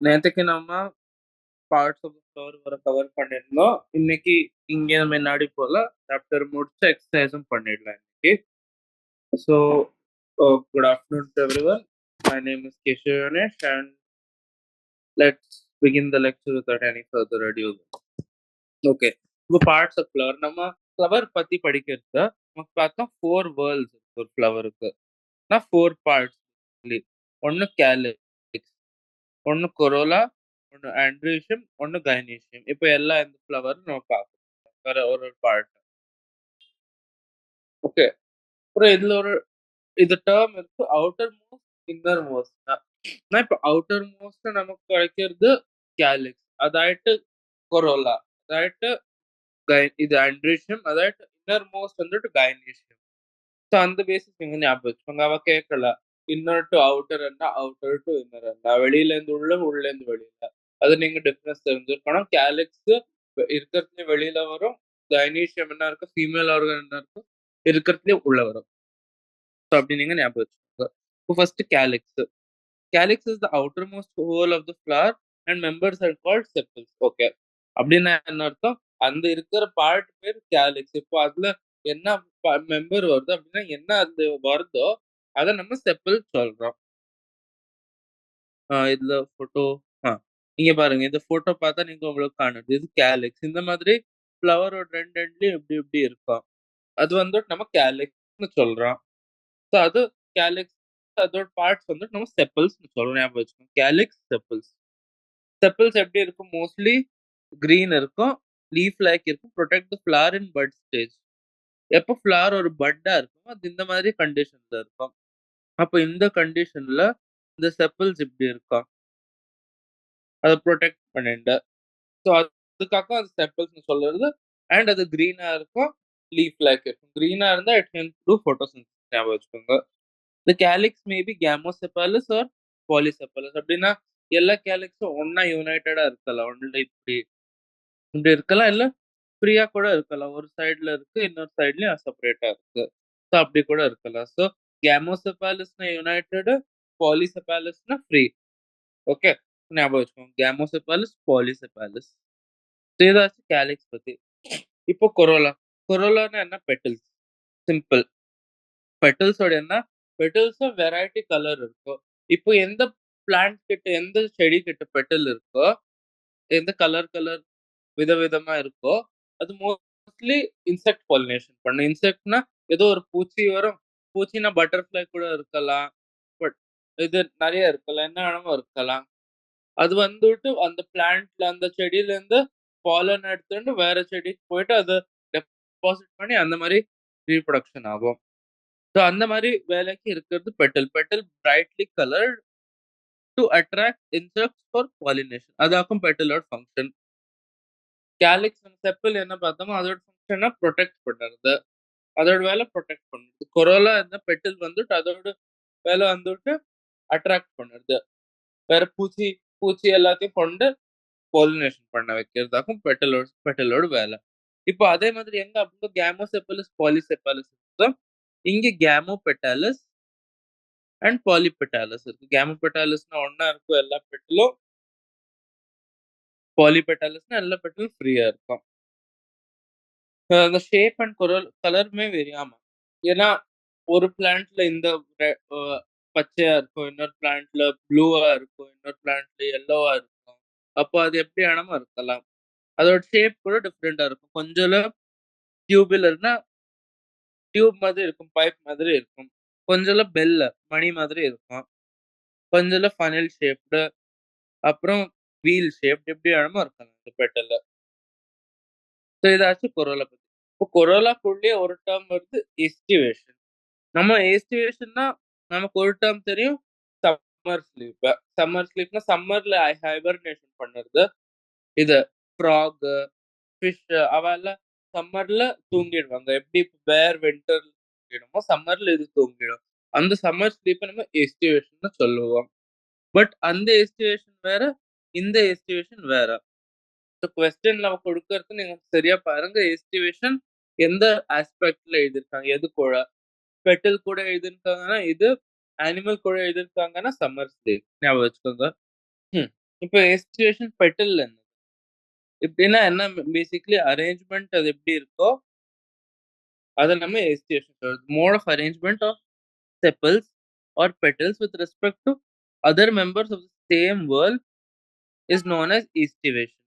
நேத்தைக்கு நம்ம parts of the flower வர cover பண்ணியிருந்தோம். இன்னைக்கு இங்க முன்னாடி போல சாப்டர் முடிச்சு எக்ஸசைஸும் பண்ணிடலாம் இன்னைக்கு. So good afternoon to everyone. My name is Keshav Ganesh and let's begin the lecture without any further adieu. Okay, இப்போ பார்ட்ஸ் ஆஃப் ஃப்ளவர் நம்ம ஃப்ளவர் பத்தி படிக்கிறது நமக்கு பார்த்தா 4 வேர்ல்ட்ஸ் இருக்கு ஒரு ஃப்ளவருக்கு. நான் 4 பார்ட்ஸ். ஒன்னு கேலிக்ஸ், ஒன்னு கொரோலா, ஒன்னு ஆண்ட்ரீஷியம், ஒன்னு கைனீஷியம். இப்போ எல்லாம் இந்த ஃப்ளவர் நம்ம பார்க்கணும் வேற ஒரு பார்ட். ஓகே, அப்புறம் இதுல ஒரு இது டேர்ம் இருக்கு அவுட்டர் மோஸ்ட் இன்னர் மோஸ்ட். நான் இப்போ அவுட்டர் மோஸ்ட் நமக்கு கிடைக்கிறது கேலிக்ஸ், அதாயிட்டு கொரோலா, அதாயிட்டு இது ஆண்ட்ரீஷியம், அதாயிட்டு இன்னர் மோஸ்ட் வந்துட்டு கைனீஷியம். ஸோ அந்த பேசிஸ் நீங்க ஞாபகம் வச்சுக்கோங்க. அவ கேட்கல இன்னர் டு அவுட்டர் என்ன, அவுட்டர் டு இன்னர் என்ன, வெளியில இருந்து உள்ள, உள்ள இருந்து வெளியில. அது நீங்க டிஃபரன்ஸ் தெரிஞ்சிருக்கணும். கேலிக்ஸ் இருக்கிறதுல வெளியில வரும், கைனீஷியம் என்ன இருக்கு, ஃபீமேல் ஆர்கன் என்ன இருக்கும், இருக்கிறதுலே உள்ள வரும். ஸோ அப்படி நீங்க ஞாபகம் வச்சுக்கோங்க. இப்போ first calyx. Calyx is the outer most whorl of the flower and members are called sepals. Okay, அப்படின்னா என்ன அர்த்தம்? அந்த இருக்கிற பார்ட் பேர் கேலிக்ஸ். இப்போ அதுல என்ன மெம்பர் வருது அப்படின்னா, என்ன அது வருதோ அதை நம்ம செப்பல் சொல்றோம். இதுல போட்டோ இங்க பாருங்க. இந்த போட்டோ பார்த்தா நீங்க உங்களுக்கு காணுது, இது கேலிக்ஸ். இந்த மாதிரி ஃபிளவரோட ரெண்டு எண்ட்லயும் எப்படி எப்படி இருக்கும், அது வந்து நம்ம கேலிக்ஸ்னு சொல்றோம். ஸோ அது கேலிக்ஸ், அதோட பார்ட்ஸ் வந்து நம்ம செப்பல்ஸ் சொல்றோம். ஞாபகம் வச்சுக்கோங்க, கேலிக்ஸ், செப்பல்ஸ். செப்பல்ஸ் எப்படி இருக்கும்? மோஸ்ட்லி கிரீன் இருக்கும், லீஃப் லைக் இருக்கும், protect the flower in but stage. எப்போ ஃபிளவர் ஒரு பட்டா இருக்கும், அது இந்த மாதிரி கண்டிஷன்ல இருக்கும். அப்போ இந்த கண்டிஷன்ல இந்த செப்பல்ஸ் இப்படி இருக்கும், அதை ப்ரொடெக்ட் பண்ணிட்டு. ஸோ அதுக்காக அது செப்பல்ஸ் சொல்றது. அண்ட் அது கிரீனா இருக்கும், லீஃப் லைக் இருக்கும். கிரீனா இருந்தா இட் கேன் டூ ஃபோட்டோசிந்தசிஸ். ஞாபகம் வச்சுக்கோங்க. The calyx maybe gamosepalous or polysepalous. அப்படின்னா எல்லா கேலிக்ஸும் ஒன்னா யுனைடடா இருக்கலாம். ஒன்ல இப்படி இப்படி இருக்கலாம், இல்ல ஃப்ரீயா கூட இருக்கலாம். ஒரு சைடுல இருக்கு, இன்னொரு சைட்லயும் செப்பரேட்டா இருக்கு. ஸோ அப்படி கூட இருக்கலாம். ஸோ கேமோசெபாலஸ்னா யுனைடெட், பாலிசெபாலஸ்னா ஃப்ரீ. ஓகே, ஞாபகம் வச்சுக்கோங்க, கேமோசெபாலஸ், பாலிசெபாலஸ். இதாச்சும் கேலிக்ஸ் பத்தி. இப்போ கொரோலா. கொரோலானா என்ன? பெட்டல்ஸ். சிம்பிள். பெட்டல்ஸோட என்ன? பெட்டல்ஸும் வெரைட்டி கலர் இருக்கும். இப்போ எந்த பிளான்ட் கிட்ட, எந்த செடி கிட்ட பெட்டல் இருக்கோ, எந்த கலர் கலர் விதவிதமா இருக்கோ, அது மோஸ்ட்லி இன்செக்ட் பாலினேஷன் பண்ணும். இன்செக்ட்னா ஏதோ ஒரு பூச்சி வரும். பூச்சினா பட்டர்ஃப்ளை கூட இருக்கலாம். பட் இது நிறைய இருக்கலாம், என்ன வேணுமோ இருக்கலாம். அது வந்துட்டு அந்த பிளான்ட்ல, அந்த செடியில இருந்து பாலன் எடுத்துட்டு வேற செடிக்கு போயிட்டு அதை டெபாசிட் பண்ணி அந்த மாதிரி ரீப்ரொடக்ஷன் ஆகும். ஸோ அந்த மாதிரி வேலைக்கு இருக்கிறது petal. Petal brightly coloured to attract insects for pollination. அதாக்கும் பெட்டலோட ஃபங்க்ஷன். கேலிக்ஸ் அண்ட் செப்பல் என்ன பார்த்தோமோ அதோட ஃபங்க்ஷனா ப்ரொடெக்ட் பண்ணுறது. அதோட வேலை ப்ரொடெக்ட் பண்ணுறது. கொரோலா இந்த பெட்டல் வந்துட்டு அதோட வேலை வந்துட்டு அட்ராக்ட் பண்ணுறது. வேற பூச்சி பூச்சி எல்லாத்தையும் கொண்டு பாலினேஷன் பண்ண வைக்கிறதாக்கும் பெட்டலோட பெட்டலோட வேலை. இப்போ அதே மாதிரி எங்க அப்போ கேமோசெப்பலஸ், பாலிசெப்பலஸ் இருக்கு. இங்க கேமோபெட்டாலஸ் அண்ட் பாலிபெட்டாலஸ் இருக்கு. கேமோபெட்டாலஸ்னா ஒன்னா இருக்கும் எல்லா பெட்டலும், பாலிபெட்டாலஸ்னா எல்லா பெட்டலும் ஃப்ரீயா இருக்கும். அந்த ஷேப் அண்ட் கலருமே வேரி. ஆமா, ஏன்னா ஒரு பிளான்ட்ல இந்த பச்சையா இருக்கும், இன்னொரு பிளான்ட்ல ப்ளூவா இருக்கும், இன்னொரு பிளான்ட்ல எல்லோவா இருக்கும். அப்போ அது எப்படி வேணுமோ இருக்கலாம். அதோட ஷேப் கூட டிஃப்ரெண்டா இருக்கும். கொஞ்சம் டியூபுலர்னா டியூப் மாதிரி இருக்கும், பைப் மாதிரி இருக்கும். கொஞ்சம் பெல்ல மணி மாதிரி இருக்கும். கொஞ்சம் ஃபனல் ஷேப்டு, அப்புறம் வீல் ஷேப்டு, எப்படி வேணுமோ இருக்கலாம் இந்த பெட்டல்ல. ஸோ இதாச்சும் கொரோலா பத்தி. இப்போ கொரோலாக்குள்ளேயே ஒரு டேர்ம் வருது எஸ்டிவேஷன். நம்ம எஸ்டிவேஷன்னா நமக்கு ஒரு டேர்ம் தெரியும், சம்மர் ஸ்லீப். சம்மர் ஸ்லீப்னா சம்மர்ல ஹைபர்னேஷன் பண்ணுறது. இது ஃப்ராக், ஃபிஷ் அவெல்லாம் சம்மர்ல தூங்கிடுவாங்க. எப்படி பேர் வின்டர்ல தூங்கிடுமோ சம்மர்ல இது தூங்கிடும். அந்த சம்மர் ஸ்லீப்பை நம்ம எஸ்டிவேஷன் சொல்லுவோம். பட் அந்த எஸ்டிவேஷன் வேற, இந்த எஸ்டிவேஷன் வேற. ஸோ கொஸ்டின் நம்ம கொடுக்கறது நீங்க சரியா பாருங்க. எஸ்டிவேஷன் எந்த ஆஸ்பெக்ட்ல எழுதியிருக்காங்க, எது கூட? பெட்டல் கூட எழுதியிருக்காங்கன்னா இது, அனிமல் கூட எழுதியிருக்காங்கன்னா சம்மர் ஸ்லீப். ஞாபகம் வச்சுக்கோங்க. இப்ப எஸ்டிவேஷன் பெட்டல் எப்படின்னா என்ன பேசிக்கலி அரேஞ்ச்மென்ட் அது எப்படி இருக்கோ, அத நம்ம எஸ்டிவேஷன் சொல்றது. Mode of arrangement of sepals or petals with respect to other members of the same whorl is known as aestivation.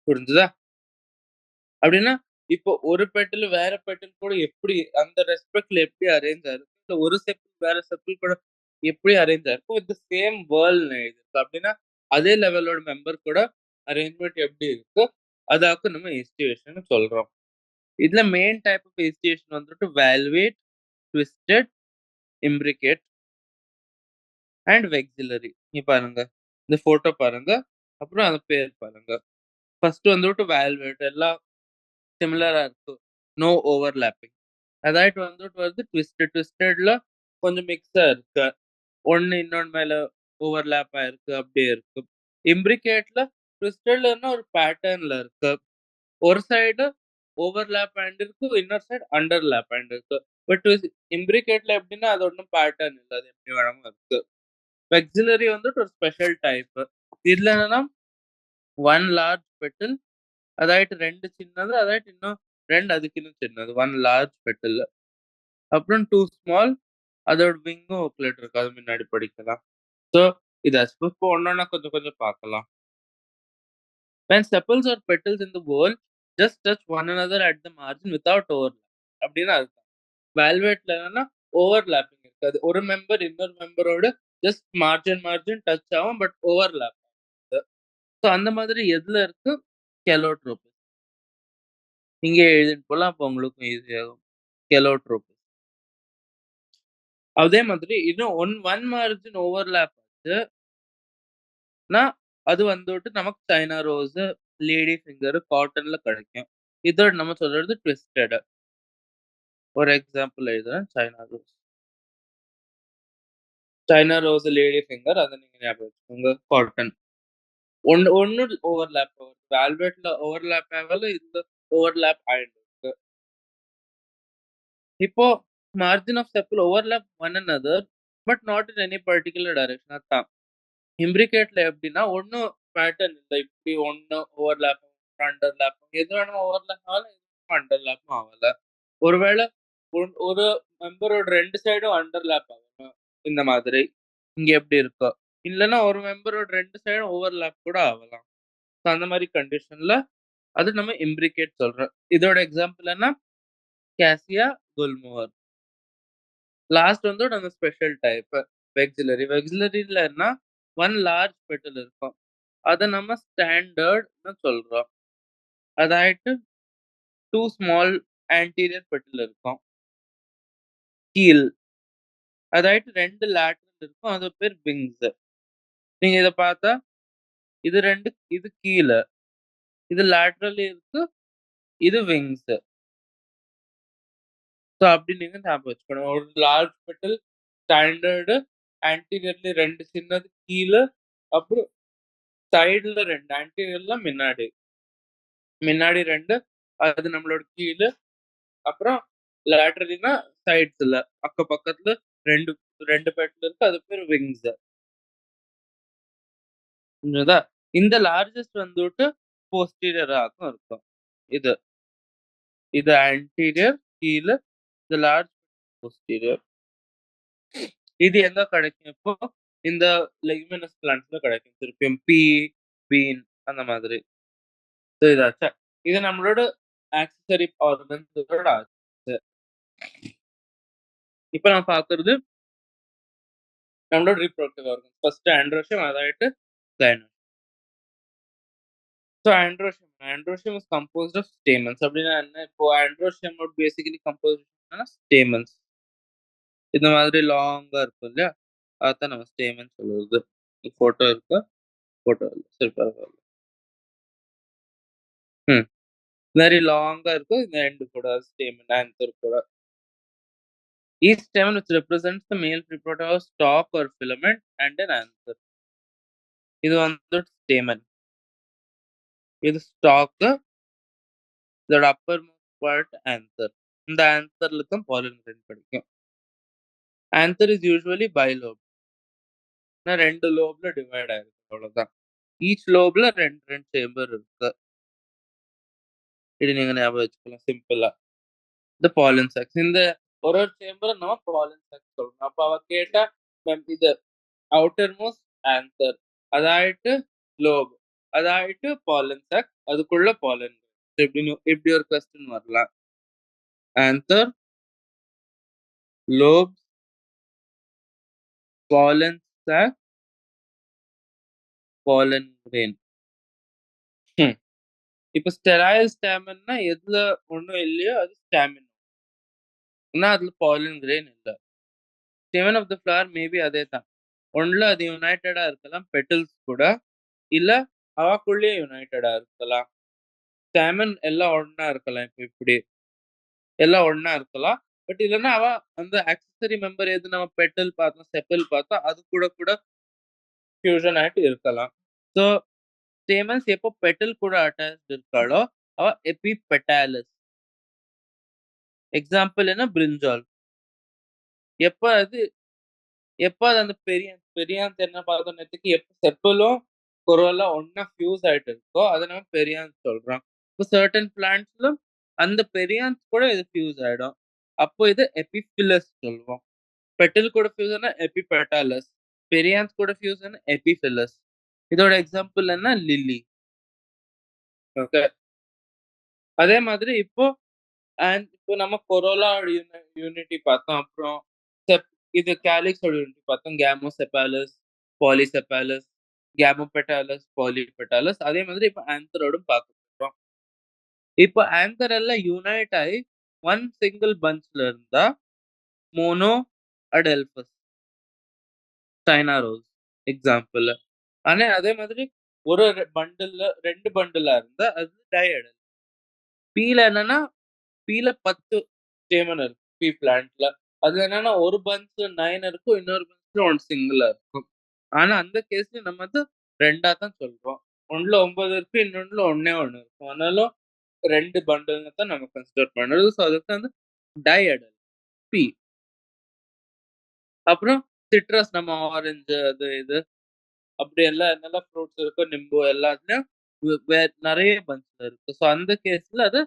புரிஞ்சுதா? அப்படின்னா, இப்போ ஒரு பெட்டல் வேற பெட்டல் கூட எப்படி அந்த ரெஸ்பெக்ட்ல எப்படி அரேஞ்ச் ஆயிருக்கு. இல்ல ஒரு செப்பல் வேற செப்பல் கூட எப்படி அரேஞ்ச் ஆயிருக்கும். வித் த சேம் வேர்ல்ட்ன்னு எழுதியிருக்கு. அப்படின்னா, அதே லெவலோட மெம்பர் கூட அரேஞ்ச்மென்ட் எப்படி இருக்கு, அதாக்கு நம்ம ஈஸ்டிவேஷன்னு சொல்றோம். இதுல மெயின் டைப் ஆஃப் ஈஸ்டிவேஷன் வந்துட்டு வால்வேட், ட்விஸ்டட், இம்ப்ரிகேட் அண்ட் வெக்ஸிலரி. இங்க பாருங்க. இந்த ஃபோட்டோ பாருங்க. அப்புறம் அது பேர் பாருங்க. ஃபர்ஸ்ட் வந்துட்டு வால்வேட் எல்லாம் சிமிலரா இருக்கு. No overlapping. அதாயிட்டு வந்துட்டு வருது ட்விஸ்டட். ட்விஸ்டட்ல கொஞ்சம் மிக்ஸா இருக்கு. ஒண்ணு இன்னொன்னு மேல ஓவர்லேப் ஆயிருக்கு. அப்படியே இருக்கு. இம்ப்ரிகேட்ல ட்விஸ்டட்லன்னா ஒரு பேட்டர்ன்ல இருக்கு. ஒரு சைடு ஓவர்லேப் ஆயிருக்கு. இன்னொரு சைடு அண்டர்லேப் ஆயிருக்கு. பட் இம்ப்ரிகேட்ல எப்படின்னா அது ஒண்ணும் பேட்டர்ன் இல்ல. அது எப்படி வேணாலும் இருக்கு. வெக்ஸிலரி வந்துட்டு ஒரு ஸ்பெஷல் டைப். இதுல என்னன்னா 1 லார்ஜ் பெட்டல் அதாயிட்டு 2 சின்னது, அதாயிட்டு இன்னும் 2 அதுக்கு சின்னது. 1 லார்ஜ் பெட்டல். அப்புறம் 2 ஸ்மால் அதோட விங்கும் ஒப்லேட் இருக்கு. அது முன்னாடி படிக்கலாம். ஸோ இதாச்சு. இப்போ ஒண்ணொண்ணா கொஞ்சம் கொஞ்சம் பார்க்கலாம். When sepals or petals in the whole just touch one another at the margin without overlap அப்படின்னு அர்த்தம். வால்வேட்ல என்னன்னா ஓவர்லேப்பிங் இருக்காது. ஒரு மெம்பர் இன்னொரு மெம்பரோட ஜஸ்ட் மார்ஜின் டச் ஆகும். பட் ஓவர்லேப் ஆகாது. ஸோ அந்த மாதிரி எதுல இருக்கு? கெலோட்ரோப். இங்கே எழுதிட்டு போலாம். அப்போ உங்களுக்கும் ஈஸியாகும். கெலோட்ரோப். அதே மாதிரி இன்னும் ஒன் மார்ஜின் ஓவர்லேப் ஆச்சுன்னா, அது வந்துட்டு நமக்கு சைனா ரோஸ், லேடி ஃபிங்கர், காட்டன்ல கிடைக்கும். இதோட நம்ம சொல்றது ட்விஸ்டட். ஒரு எக்ஸாம்பிள் எழுதுறேன். China rose. China rose, lady finger அத நீங்க ஞாபகம் வச்சுக்கோங்க. காட்டன். ஒண்ணு ஓவர்லேப் ஆகுது. வெல்வெட்ல ஓவர்லேப் ஆகல. இதுல ஓவர்லேப் ஆயிருக்கு. இப்போ margin of sepal overlap one another but not in any particular direction அதான். இம்ப்ரிகேட்ல எப்படின்னா, ஒண்ணும் பேட்டர்ன் இல்ல. இப்படி ஒண்ணு ஓவர்லேப், அண்டர்லேப் எது வேணுமோ ஓவர்லேப் ஆகலாம். அண்டர்லேப்பும் ஆகல. ஒருவேள ஒரு மெம்பரோட 2 சைடும் அண்டர்லேப் ஆகணும். இந்த மாதிரி. இங்க எப்படி இருக்கோ. இல்லன்னா ஒரு மெம்பரோட 2 சைடும் ஓவர்லேப் கூட ஆகலாம். ஸோ அந்த மாரி கண்டிஷன்ல அது நம்ம இம்ப்ரிகேட் சொல்றோம். இதோட எக்ஸாம்பிள் என்ன? கேசியா, குல்மோகர். லாஸ்ட் வந்து நம்ம ஸ்பெஷல் டைப் வெக்ஸிலரி. வெக்ஸிலரிலன்னா 1 லார்ஜ் பெட்டல் இருக்கும். அத நம்ம ஸ்டாண்டர்ட்ன்னு சொல்றோம். அதாயிட்டு 2 ஸ்மால் ஆன்டீரியர் பெட்டல் இருக்கும். கீல். அதாயிட்டு 2 லேட்டரல் இருக்கும். அது பேர் விங்ஸ். நீங்க இத பார்த்தா, இது 2 இது கீழ. இது லேட்டரலி இருக்கு. இது விங்ஸ். ஸோ அப்படி நீங்க ஞாபகம் வச்சுக்கணும். ஒரு லார்ஜ் பெட்டல் ஸ்டாண்டர்டு, ஆன்டீரியர்ல 2 சின்னது கீழ, அப்புறம் சைடுல 2 ஆன்டீரியர்ல மின்னாடி. மின்னாடி 2 அது நம்மளோட கீழ. அப்புறம் லேட்டரலினா சைட்ஸ்ல. அக்க பக்கத்துல 2 2 பெட்டல் இருக்கு. அது பேரு விங்ஸ். புரிஞ்சதா? இந்த லார்ஜஸ்ட் வந்துட்டு போஸ்டீரியராக்கும் இருக்கும். இது. இது ஆன்டீரியர் கீழ. இது லார்ஜ் போஸ்டீரியர். இது எங்க கிடைக்கும் இப்போ? இந்த லெகுமினஸ் பிளான்ட்ஸ்ல கிடைக்கும். திருப்பியும் பீ, பீன் அந்த மாதிரி. ஸோ இதாச்சா. இது நம்மளோட ஆக்சஸரி ஆர்கன்ஸோட ஆச்சு. இப்ப நம்ம பார்க்கிறது நம்மளோட ரீப்ரொடக்டிவ் ஆர்கன்ஸ். ஃபர்ஸ்ட் ஆண்ட்ரோஷியம் அதாயிட்டு gynoecium. So androecium is composed of stamens. அப்படின்னா என்ன? இப்போ ஆண்ட்ரோஷியமோட பேசிக்கலி கம்போசிஷன் என்னன்னா ஸ்டேமன்ஸ். இந்த மாதிரி லாங்கா இருக்கும் இல்லையா? அதத்தான் நம்ம ஸ்டேமன் சொல்றது. ஃபோட்டோ இருக்கா? ஃபோட்டோ இல்ல. சரி பரவால்ல. ம். வெரி லாங்கா இருக்கும். இந்த எண்ட் கூட ஸ்டேமன் ஆன்தர் கூட. Each stamen which represents the male reproductive stalk or filament and an anther. இது வந்து ஸ்டேமன். இது ஸ்டாக். இதோட அப்பர் பார்ட் ஆன்தர். இந்த ஆன்தர்ல தான் பாலின் கிரெயின் கிடைக்கும். Anther is usually bilobed. 2 லோப்ல டிவைட் ஆயிருக்கு. அவ்வளோதான். ஈச் லோப்ல 2, 2 சேம்பர் இருக்கு. இது நீங்க ஞாபகம் வச்சுக்கலாம் சிம்பிளா. இந்த பாலன் சாக்ஸ். இந்த ஒரு சேம்பர நம்ம பாலன் சாக்ஸ் சொல்றோம். அப்ப அவ கேட்டா இது ഔട്ടർ മോസ്റ്റ് ആന്തർ அதாயிட்டு லோப். அதாயிட்டு பாலன் சாக். அதுக்குள்ள பாலன். இப்படி ஒரு கொஸ்டின் வரலாம். Anther, lobe, pollen sac, pollen grain. ம். இப்ப ஸ்டெரைல் ஸ்டாமன்னா எதுல ஒண்ணும் இல்லையோ அது ஸ்டாமினா. ஆனா அதுல பாலன் கிரெயின் இல்ல. ஸ்டெமன் ஆஃப் த ஃப்ளவர் மேபி அதே தான். ஒண்ணுல அது யுனைட்டடா இருக்கலாம் பெட்டல்ஸ் கூட. இல்ல அவாக்குள்ளயே யுனைட்டடா இருக்கலாம். ஸ்டாமன் எல்லாம் ஒண்ணா இருக்கலாம். இப்ப இப்படி. எல்லாம் ஒண்ணா இருக்கலாம். பட் இல்லன்னா அவ அந்த ஆக்சஸரி மெம்பர் எது நம்ம பெட்டல் பார்த்தோம், செப்பல் பார்த்தோம். அது கூட கூட ஃபியூஷன் ஆயிட்டு இருக்கலாம். ஸோ ஸ்டேமன்ஸ் எப்போ பெட்டல் கூட அட்டாச்ட் இருக்காளோ, அவ எபிபெட்டாலஸ். எக்ஸாம்பிள் என்ன பிரிஞ்சால். எப்ப அது எப்ப அது அந்த பெரியான்ஸ் என்ன பார்த்தோம் நேத்துக்கு எப்ப செப்பலும், கொரோலா ஒண்ணா ஃபியூஸ் ஆயிட்டு இருக்கோ, அத நம்ம பெரியான்ஸ் சொல்றோம். இப்போ சர்டன் பிளான்ட்ஸ்ல அந்த பெரியான்ஸ் கூட இது ஃபியூஸ் ஆயிடும். அப்போ இது எபிஃபிலஸ் சொல்லுவோம். பெட்டல் கூட ஃபியூஸ் ஆனா எபிபெட்டாலஸ். பெரியான்ஸ் கூட ஃபியூஸ் ஆனா எபிஃபிலஸ். இதோட எக்ஸாம்பிள் என்ன லில்லி. ஓகே. அதே மாதிரி இப்போ இப்போ நம்ம கொரோலாவோட யூனிட்டி பார்த்தோம். அப்புறம் செப் இது கேலிக்ஸோட யூனிட்டி பார்த்தோம். கேமோசெபாலஸ், பாலிசெபாலஸ், கேமோபெட்டாலஸ், பாலிபெட்டாலஸ். அதே மாதிரி இப்போ ஆந்தரோடும் பார்க்க போறோம். இப்போ ஆந்தர் எல்லாம் யுனைட் ஆயி ஒன் சிங்கிள் பஞ்ச்ல இருந்தா மோனோ அடெல்பஸ், சைனா ரோஸ் எக்ஸாம்பிள். ஆனா அதே மாதிரி ஒரு பண்டில்ல 2 பண்டிலா இருந்தா அது டைஅடல். பீல என்னன்னா பீல 10 ஸ்டேமன் இருக்கு. பீ பிளான்ட்ல. அதுல என்னன்னா ஒரு பஞ்ச் 9 இருக்கும். இன்னொரு பஞ்ச்ல 1 சிங்கிளா இருக்கும். ஆனா அந்த கேஸ்ல நம்ம வந்து 2ஆ தான் சொல்றோம். ஒண்ணுல 9 இருக்கு. இன்னொன்னுல ஒண்ணே 1 இருக்கும். ஆனாலும் 2 பண்டில்னு தான் நம்ம கன்சிடர் பண்றது. சோ அதுக்கு வந்து டைஅடல். பி. அப்புறம் சிட்ரஸ் நம்ம ஆரஞ்சு அது இது அப்படி எல்லாம் என்னெல்லாம் ஃப்ரூட்ஸ் இருக்கோ நிம்பு எல்லாத்துலயும் நெறைய பஞ்ச்ல இருக்கு. சோ அந்த கேஸ்ல அது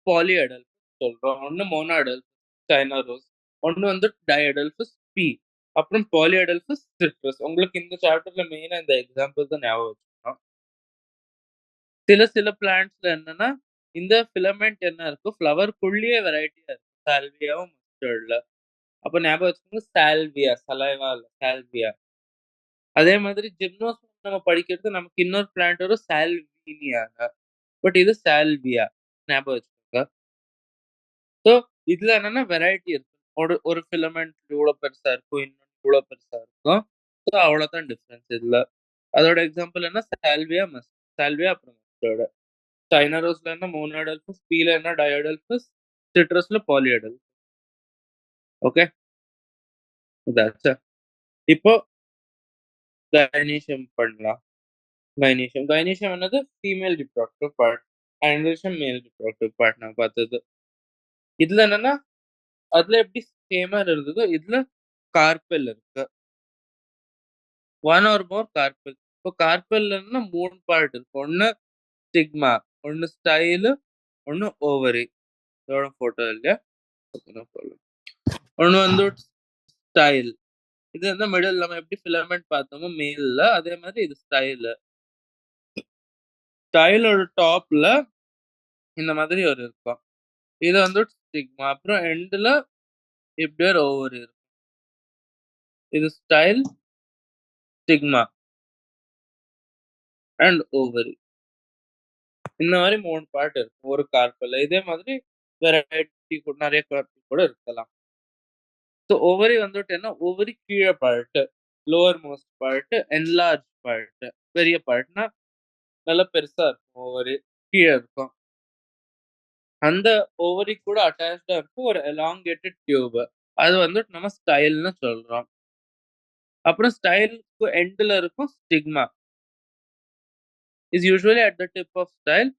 பாலிஅடல்பஸ் சொல்றோம். ஒண்ணு மோனோஅடல்பஸ் சைனா ரோஸ். ஒண்ணு வந்து டைஅடல்பஸ் பி. அப்புறம் பாலிஅடல்பஸ் சிட்ரஸ். உங்களுக்கு இந்த சாப்டர்ல மெயினா இந்த எக்ஸாம்பிள் தான் ஞாபகம் வச்சுக்கணும். சில பிளான்ட்ஸ்ல என்னன்னா, இந்த ஃபிலமென்ட் என்ன இருக்கோ ஃப்ளவர்க்குள்ளேயே வெரைட்டியா இருக்கு. சால்வியாவும் மஸ்டர்ட்ல. அப்ப ஞாபகம் வச்சுக்கோங்க சால்வியா, சலைவா இல்ல சால்வியா. அதே மாதிரி ஜிம்னோஸ்பர்ம் நம்ம படிக்கிறது நமக்கு இன்னொரு பிளான்ட் வரும் சால்வினியாங்க. பட் இது சால்வியா. ஞாபகம் வச்சுக்கோங்க. ஸோ இதுல என்னன்னா வெரைட்டி இருக்கு. ஒரு ஃபிலமென்ட் இவ்ளோ பெருசா இருக்கும். இன்னொன்னு இவ்ளோ பெருசா இருக்கும். ஸோ அவ்வளோதான் டிஃபரன்ஸ் இதுல. அதோட எக்ஸாம்பிள் என்ன சால்வியா, சால்வியா அப்புறம் மஸ்டர்டு. சைனா ரோஸ்ல என்ன மோனோடல்பஸ், பீல என்ன டயோடல்பஸ், சிட்ரஸ்ல பாலியோடல். ஓகே. இதாச்சா. இப்போ கைனீசியம் பண்ணலாம். கைனீசியம் என்னது ஃபீமேல் ரிப்ரொடக்டிவ் பார்ட். ஆண்ட்ரோசியம் மேல் ரிப்ரொடக்டிவ் பார்ட் நான் பார்த்தது. இதுல என்னன்னா அதுல எப்படி ஸ்டேமர் இருந்ததோ இதுல கார்பெல் இருக்கு. ஒன் ஆர் மோர் கார்பெல். இப்போ கார்பெல்னா 3 பார்ட் இருக்கு. ஒண்ணு ஸ்டிக்மா, ஒண்ணு ஸ்டைலு, ஒண்ணு ஓவரி. இதோட ஃபோட்டோ இல்லையா? ஒண்ணு வந்து ஸ்டைல். இது வந்து மிடில் நம்ம எப்படி ஃபிலமென்ட் பார்த்தோமோ மேல்ல, அதே மாதிரி இது ஸ்டைலு. ஸ்டைலோட டாப்ல இந்த மாதிரி ஒரு இருக்கும். இது வந்து ஸ்டிக்மா. அப்புறம் எண்டுல இப்படி ஒரு ஓவரி இருக்கும். இது ஸ்டைல், ஸ்டிக்மா அண்ட் ஓவரி. இந்த மாரி 3 பார்ட் இருக்கும். ஒரு கார்பெல்ல. இதே மாதிரி வெரைட்டி கூட நெறைய கார்பெல் கூட இருக்கலாம். ஸோ ஓவரி வந்துட்டு என்ன ஓவரி கீழ part. Lower most part, enlarge part. பெரிய பார்ட்னா நல்லா பெருசா இருக்கும் ஓவரி. கீழ இருக்கும். அந்த ஓவரி கூட அட்டாச்டா இருக்கும் ஒரு எலாங்கேட்டட் டியூப். அது வந்துட்டு நம்ம ஸ்டைல்ன்னு சொல்றோம். அப்புறம் ஸ்டைலுக்கு எண்டுல இருக்கும் stigma. Is usually at the tip of style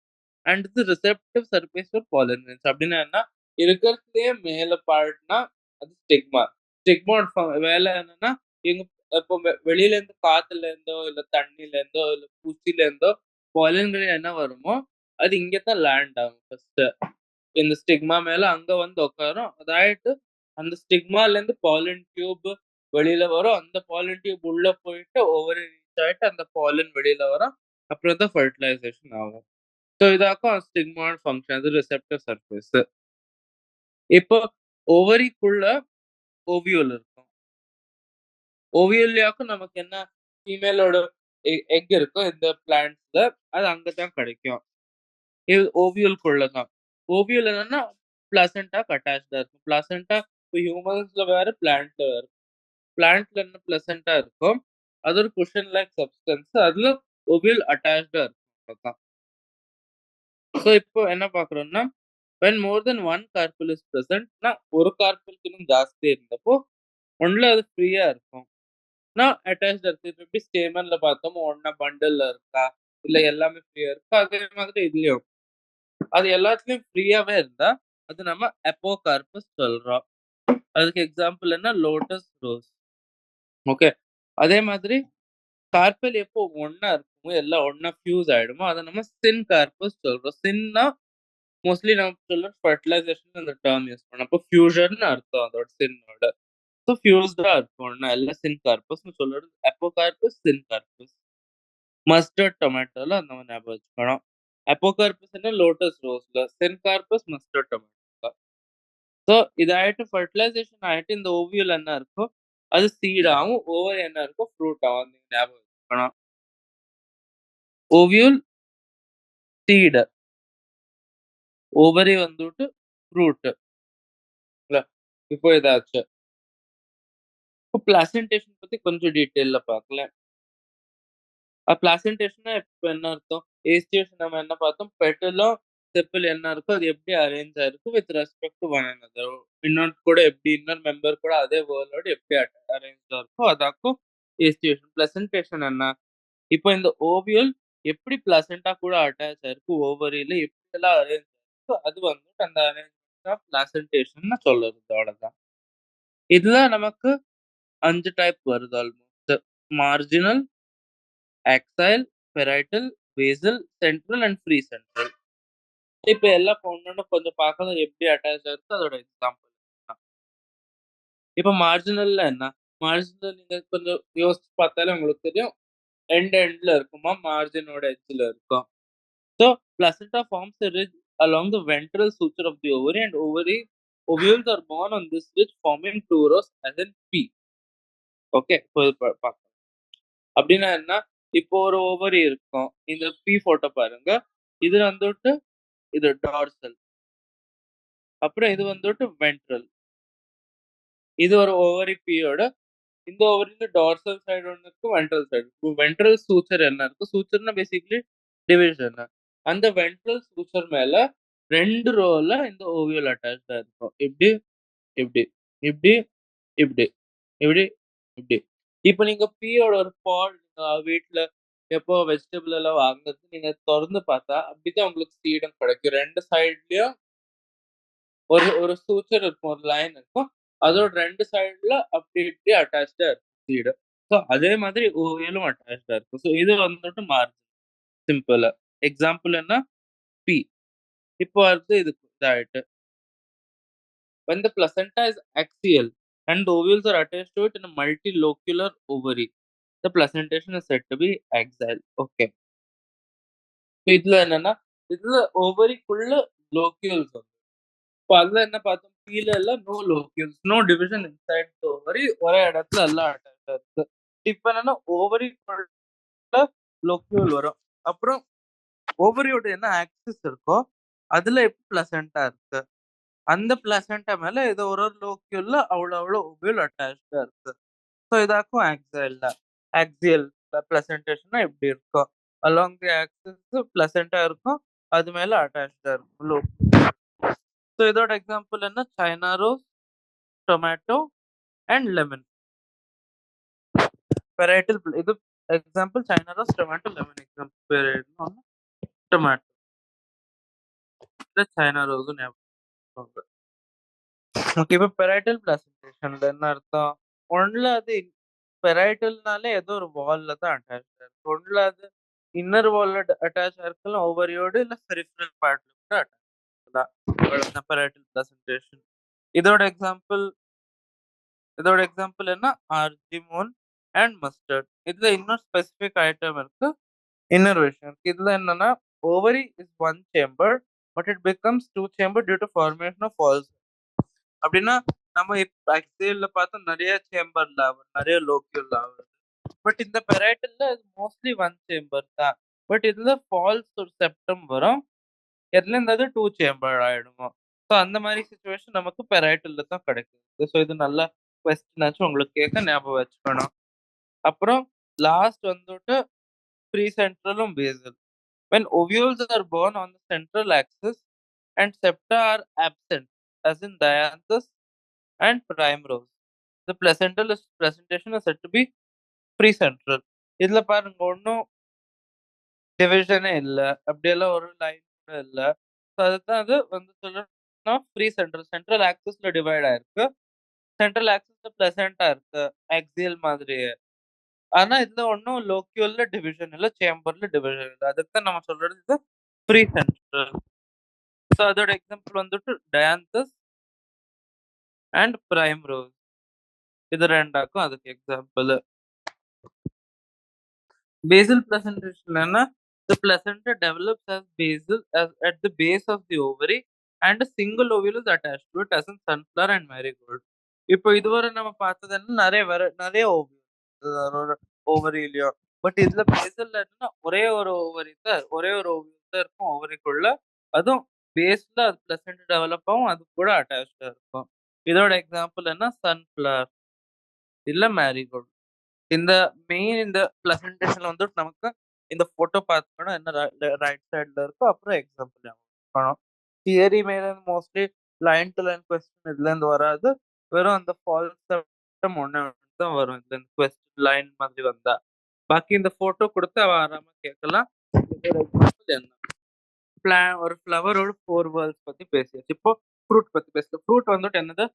and the receptive surface for pollen grains. அப்படின்னா என்ன? இருக்கிறதுலயே மேல பார்ட்னா அது ஸ்டிக்மா. ஸ்டிக்மாவோட வேலை என்னன்னா, இவங்க இப்போ வெளியில இருந்து காத்துல இருந்தோ, இல்ல தண்ணீல இருந்தோ, இல்ல பூச்சில இருந்தோ பாலன்கள் என்ன வருமோ, அது இங்க தான் லேண்ட் ஆகும் ஃபர்ஸ்ட்டு. இந்த ஸ்டிக்மா மேல அங்க வந்து உட்காரும். அதாயிட்டு அந்த ஸ்டிக்மாலேருந்து பாலன் டியூப் வெளியில வரும். அந்த பாலன் டியூப் உள்ள போயிட்டு ஓவரி ரீச் ஆயிட்டு அந்த பாலன் வெளியில வரும். அப்புறம் தான் ஃபெர்டிலைசேஷன் ஆகும். ஸோ இதாக்கும் ஸ்டிக்மாவோட ஃபங்ஷன். அது ரிசெப்டர் சர்ஃபேஸ். இப்போ ஓவரிக்குள்ள ஓவியூல் இருக்கும். ஓவியூல்லயாக்கும் நமக்கு என்ன ஃபீமேலோட எக் இருக்கும் இந்த பிளான்ட்ஸ்ல. அது அங்க தான் கிடைக்கும். இது ஓவியல்குள்ள தான். ஓவியல் என்னன்னா பிளசன்டாக்கு அட்டாச்டா இருக்கும். பிளசன்டா இப்ப ஹியூமன்ஸ்ல வேற, பிளான்ட்ல வேற. பிளான்ட்ல என்ன பிளசன்டா இருக்கும். அது ஒரு குஷன் லைக் சப்ஸ்டன்ஸ். அதுல ஓவியல் அட்டாச்டா இருக்கும். அதான். சோ இப்போ என்ன பார்க்குறோம்னா, when more than one carpel is present னா ஒரு கார்பெலுக்கு இன்னும் ஜாஸ்தி இருந்தப்போ, ஒண்ணுல அது ஃப்ரீயா இருக்கும். அட்டாச்டா இருக்கு. இப்ப எப்படி ஸ்டேமன்ல பார்த்தோமோ ஒண்ணா பண்டில்ல இருக்கா? இல்ல எல்லாமே ஃப்ரீயா இருக்கா? அதே மாதிரி இதுலயும். அது எல்லாத்துலயும் ஃப்ரீயாவே இருந்தா, அது நம்ம அப்போகார்பஸ் சொல்றோம். அதுக்கு எக்ஸாம்பிள் என்ன? Lotus rose. ஓகே. அதே மாதிரி கார்பெல் எப்போ ஒண்ணா இருக்குமோ, எல்லாம் ஒண்ணா ஃபியூஸ் ஆயிடுமோ, அத நம்ம சின் கார்பஸ் சொல்றோம். சின்னா மோஸ்ட்லி நம்ம சொல்லுவோம் ஃபெர்டிலைசேஷன் அந்த டெர்ம் யூஸ் பண்ணோம். அப்போ ஃபியூஷன்னு அர்த்தம் அதோட சின்னோட. ஸோ ஃபியூஸ்டா இருக்கும் ஒண்ணா. எல்லாம் சின் கார்பஸ்ன்னு சொல்றது. அப்போகார்பஸ், சின் கார்பஸ். மஸ்டர்ட் டொமேட்டோல அந்த மாரி ஞாபகம் வச்சுக்கணும். அப்போகார்பஸ்ன்னா லோட்டஸ் ரோஸ்ல. சின் கார்பஸ் மஸ்டர்ட் டொமேட்டோல. ஸோ இதாயிட்டு ஃபெர்டிலைசேஷன் ஆயிட்டு இந்த ஓவியல் என்ன இருக்கோ, அது சீட் ஆகும். ஓவரி என்ன இருக்கோ ஃப்ரூட் ஆகும். நீங்க ஞாபகம் வச்சுக்கணும். Ovule, seed. ஓவரி வந்துட்டு ஃப்ரூட். இல்ல. இப்போ இதாச்சு. இப்போ பிளாசன்டேஷன் பத்தி கொஞ்சம் டீட்டெயில்ல பார்க்கலாம். பிளாசன்டேஷன்னா இப்ப என்ன அர்த்தம்? ஏஸ்டியேஷன் நம்ம என்ன பார்த்தோம்? பெட்டலும், செப்பல் என்ன இருக்கோ அது எப்படி அரேஞ்ச் ஆயிருக்கு with respect to one another. இன்னொரு கூட எப்படி இன்னொரு மெம்பர் கூட அதே வேர்ல்டோட எப்படி அரேஞ்ச்டா இருக்கோ அதாக்கும் ஏஸ்டியேஷன். பிளசன்டேஷன் என்ன? இப்போ இந்த ஓவியல் எப்படி பிளசன்டா கூட அட்டாச் ஆயிருக்கு ஓவரியில எப்படியெல்லாம் அரேஞ்ச் ஆயிருக்கோ அது வந்துட்டு அந்த அரேஞ்ச்மெண்ட் ஆஃப் பிளசன்டேஷன்னு சொல்லுது. அவ்வளவுதான். இதுல நமக்கு 5 டைப் வருது almost. Marginal, axile, parietal, basal, central and free central. இப்ப எல்லாம் ஒண்ணொண்ணு கொஞ்சம் பார்க்கணும் எப்படி அட்டாச் ஆயிருக்கு அதோட எக்ஸாம்பிள். இப்ப மார்ஜினல்ல என்ன? மார்ஜினல் நீங்க கொஞ்சம் யோசிச்சு பார்த்தாலே உங்களுக்கு தெரியும். எண்ட்ல இருக்குமா, மார்ஜினோட எட்ஜ்ல இருக்கும். So placenta forms a ridge along the ventral suture of the ovary and ovules are born on this ridge forming two rows as in P. Okay. இப்போ இது பார்க்கலாம். அப்படின்னா என்ன? இப்போ ஒரு ஓவரி இருக்கும். இந்த P போட்டோ பாருங்க. இது வந்துட்டு இது டார்சல். அப்புறம் இது வந்துட்டு வென்ட்ரல். இது ஒரு ஓவரி Pயோட இந்த ஓவரில டார்சல் சைடு ஒண்ணு இருக்கு, வென்ட்ரல் சைடு. இப்போ வென்ட்ரல் சூச்சர் என்ன இருக்கு? சூச்சர்னா பேசிக்கலி டிவிஷன். அந்த வென்ட்ரல் சூச்சர் மேல 2 ரோல இந்த ஓவியல் அட்டாச்டா இருக்கும். இப்டி, இப்டி, இப்டி, இப்டி, இப்டி, இப்டி. இப்ப நீங்க பீயோட ஒரு பாட் வீட்ல எப்போ வெஜிடபிள் எல்லாம் வாங்குறது நீங்க தொறந்து பார்த்தா, அப்படிதான் உங்களுக்கு சீடும் கிடைக்கும். 2 சைட்லயும் ஒரு ஒரு சூச்சர் இருக்கும். ஒரு லைன் இருக்கும். அதோட 2 சைடுல அப்படி இப்படி அட்டாச்டா இருக்கும் சீடு. ஸோ அதே மாதிரி ஓவியலும் அட்டாச்டா இருக்கும். ஸோ இது வந்துட்டு மார்ஜின் சிம்பிளா. எக்ஸாம்பிள் என்ன? பி. இப்போ அடுத்து இது இதாயிட்டு. When the placenta is axial and the ovules are attached to it in a multilocular ovary, the placentation is said to be axial. Okay. இதுல என்னன்னா, இதுல ஓவரிக்குள்ள லோக்யூல்ஸ் வரும். இப்ப அதுல என்ன பார்த்தோம்? கீழ எல்லாம் no locules, no division inside the ovary. ஒரே இடத்துல எல்லாம் அட்டாச்டா இருக்கு. இப்ப என்னன்னா ஓவரிக்குள்ள லோக்யூல் வரும். அப்புறம் ஓவரியோட என்ன ஆக்சிஸ் இருக்கோ, அதுல எப்படி பிளசன்டா இருக்கு. அந்த பிளசன்டா மேல ஏதோ ஒரு ஒரு லோக்யூல்ல அவ்வளோ ஓவியல் அட்டாச்டா இருக்கு. ஸோ இதாக்கும் ஆக்சைல் தான். ஆக்சியல் பிளசன்டேஷன்னா இப்படி இருக்கும். அலாங் தி ஆக்சிஸ் பிளசன்டா இருக்கும். அது மேல அட்டாச்டா இருக்கும் லோக்யூல். ஸோ இதோட எக்ஸாம்பிள் என்ன? China rose, tomato and lemon. Parietal இது example China rose, tomato, lemon example பேர் எழுதணும். டொமேட்டோ இல்ல சைனா ரோஸும் ஞாபகம். ஓகே. இப்ப பெரைட்டல் பிளசன்டேஷன்ல என்ன அர்த்தம்? ஒண்ணுல அது பெரைட்டல்னாலே ஏதோ ஒரு வால்ல தான் அட்டாச்டா இருக்கும். ஒண்ணுல அது இன்னர் வால்ல அட்டாச் ஆயிருக்கலாம் ஓவரியோட இல்ல பெரிஃபரல் பார்ட்ல கூட அட்டாச் தான். அவ்வளவுதான் பெரைட்டல் பிரசன்டேஷன். இதோட எக்ஸாம்பிள் இதோட எக்ஸாம்பிள் என்ன? Argemone and mustard. இதுல இன்னும் ஸ்பெசிஃபிக் ஐட்டம் இருக்கு. இன்னர்வேஷன் இருக்கு. இதுல என்னன்னா ovary is one chamber but it becomes two chamber due to formation of walls. அப்படின்னா நம்ம இப்ப எக்ஸேல்ல பார்த்தா நிறைய சேம்பர்ல ஆகும், நிறைய லோக்யூல்ல ஆகும். பட் இந்த பெரைட்டல்ல இது மோஸ்ட்லி ஒன் சேம்பர் தான். பட் இதுல ஃபால்ஸ் ஒரு செப்டம் வரும். எதுல இருந்தாவது டூ சேம்பர் ஆயிடுமோ. ஸோ அந்த மாதிரி சுச்சுவேஷன் நமக்கு பெரைட்டல்ல தான் கிடைக்குது. ஸோ இது நல்ல கொஸ்டின் ஆச்சு உங்களுக்கு கேட்க ஞாபகம் வச்சுக்கணும். அப்புறம் லாஸ்ட் வந்துட்டு ப்ரீ சென்ட்ரலும் basal. When ovules are born on the central axis and septa are absent, as in dianthus and primrose, the placental presentation is said to be precentral. இதுல பாருங்க ஒன்னும் டிவிஷனே இல்ல. அப்படியெல்லாம் ஒரு லைன் கூட இல்ல. ஸோ அதுதான் அது வந்து சொல்லணும்னா ப்ரீ சென்ட்ரல். சென்ட்ரல் ஆக்சிஸ்ல டிவைட் ஆயிருக்கு. சென்ட்ரல் ஆக்சிஸ்ல பிளசன்டா இருக்கு. ஆக்சியல் மாதிரியே. ஆனா இதுல ஒன்னும் லோக்யூல்ல டிவிஷன் இல்ல, சேம்பர்ல டிவிஷன் இல்ல. அதுக்கு தான் நம்ம சொல்றது இது ப்ரீ சென்ட்ரல். ஸோ அதோட எக்ஸாம்பிள் வந்துட்டு டயாந்தஸ் அண்ட் பிரைம்ரோஸ். இது ரெண்டாக்கும் அதுக்கு எக்ஸாம்பிள். Basal presentation என்ன? The placenta develops as basal as at the base of the ovary and a single ovule is attached to it as in sunflower and marigold. இப்போ இதுவரை நம்ம பார்த்தது என்ன நிறைய ஓவரிலையும். பட் இதுல பேசல்ல என்னன்னா ஒரே ஒரு ஓவரி தான் இருக்கும் ஓவரிக்குள்ள. அதுவும் பேஸ்ல அது பிளசன்ட் டெவலப் ஆகும், அது கூட அட்டாச்டா இருக்கும். இதோட எக்ஸாம்பிள் என்ன? சன்ஃபிளவர் இல்ல மேரிகோல்ட். இந்த இந்த பிரசன்டேஷன்ல வந்துட்டு நமக்கு இந்த போட்டோ பார்த்தோம்னா என்ன ரைட் சைடுல இருக்கோ அப்புறம் எக்ஸாம்பிள் ஞாபகம். தியரி மேல mostly line to line question இதுல இருந்து வராது. வெறும் அந்த ஃபால்ஸ் ஒண்ணு தான் வரும் இந்த கொஸ்டின் லைன் மாதிரி வந்தா. பாக்கி இந்த போட்டோ கொடுத்து அவ ஆராம கேட்கலாம். இதோட எக்ஸாம்பிள் என்ன? ஒரு ஃப்ளவரோட 4 வேர்ல்ஸ் பத்தி பேசியாச்சு. இப்போ ஃப்ரூட் பத்தி பேசலாம். ஃப்ரூட் வந்துட்டு என்னது?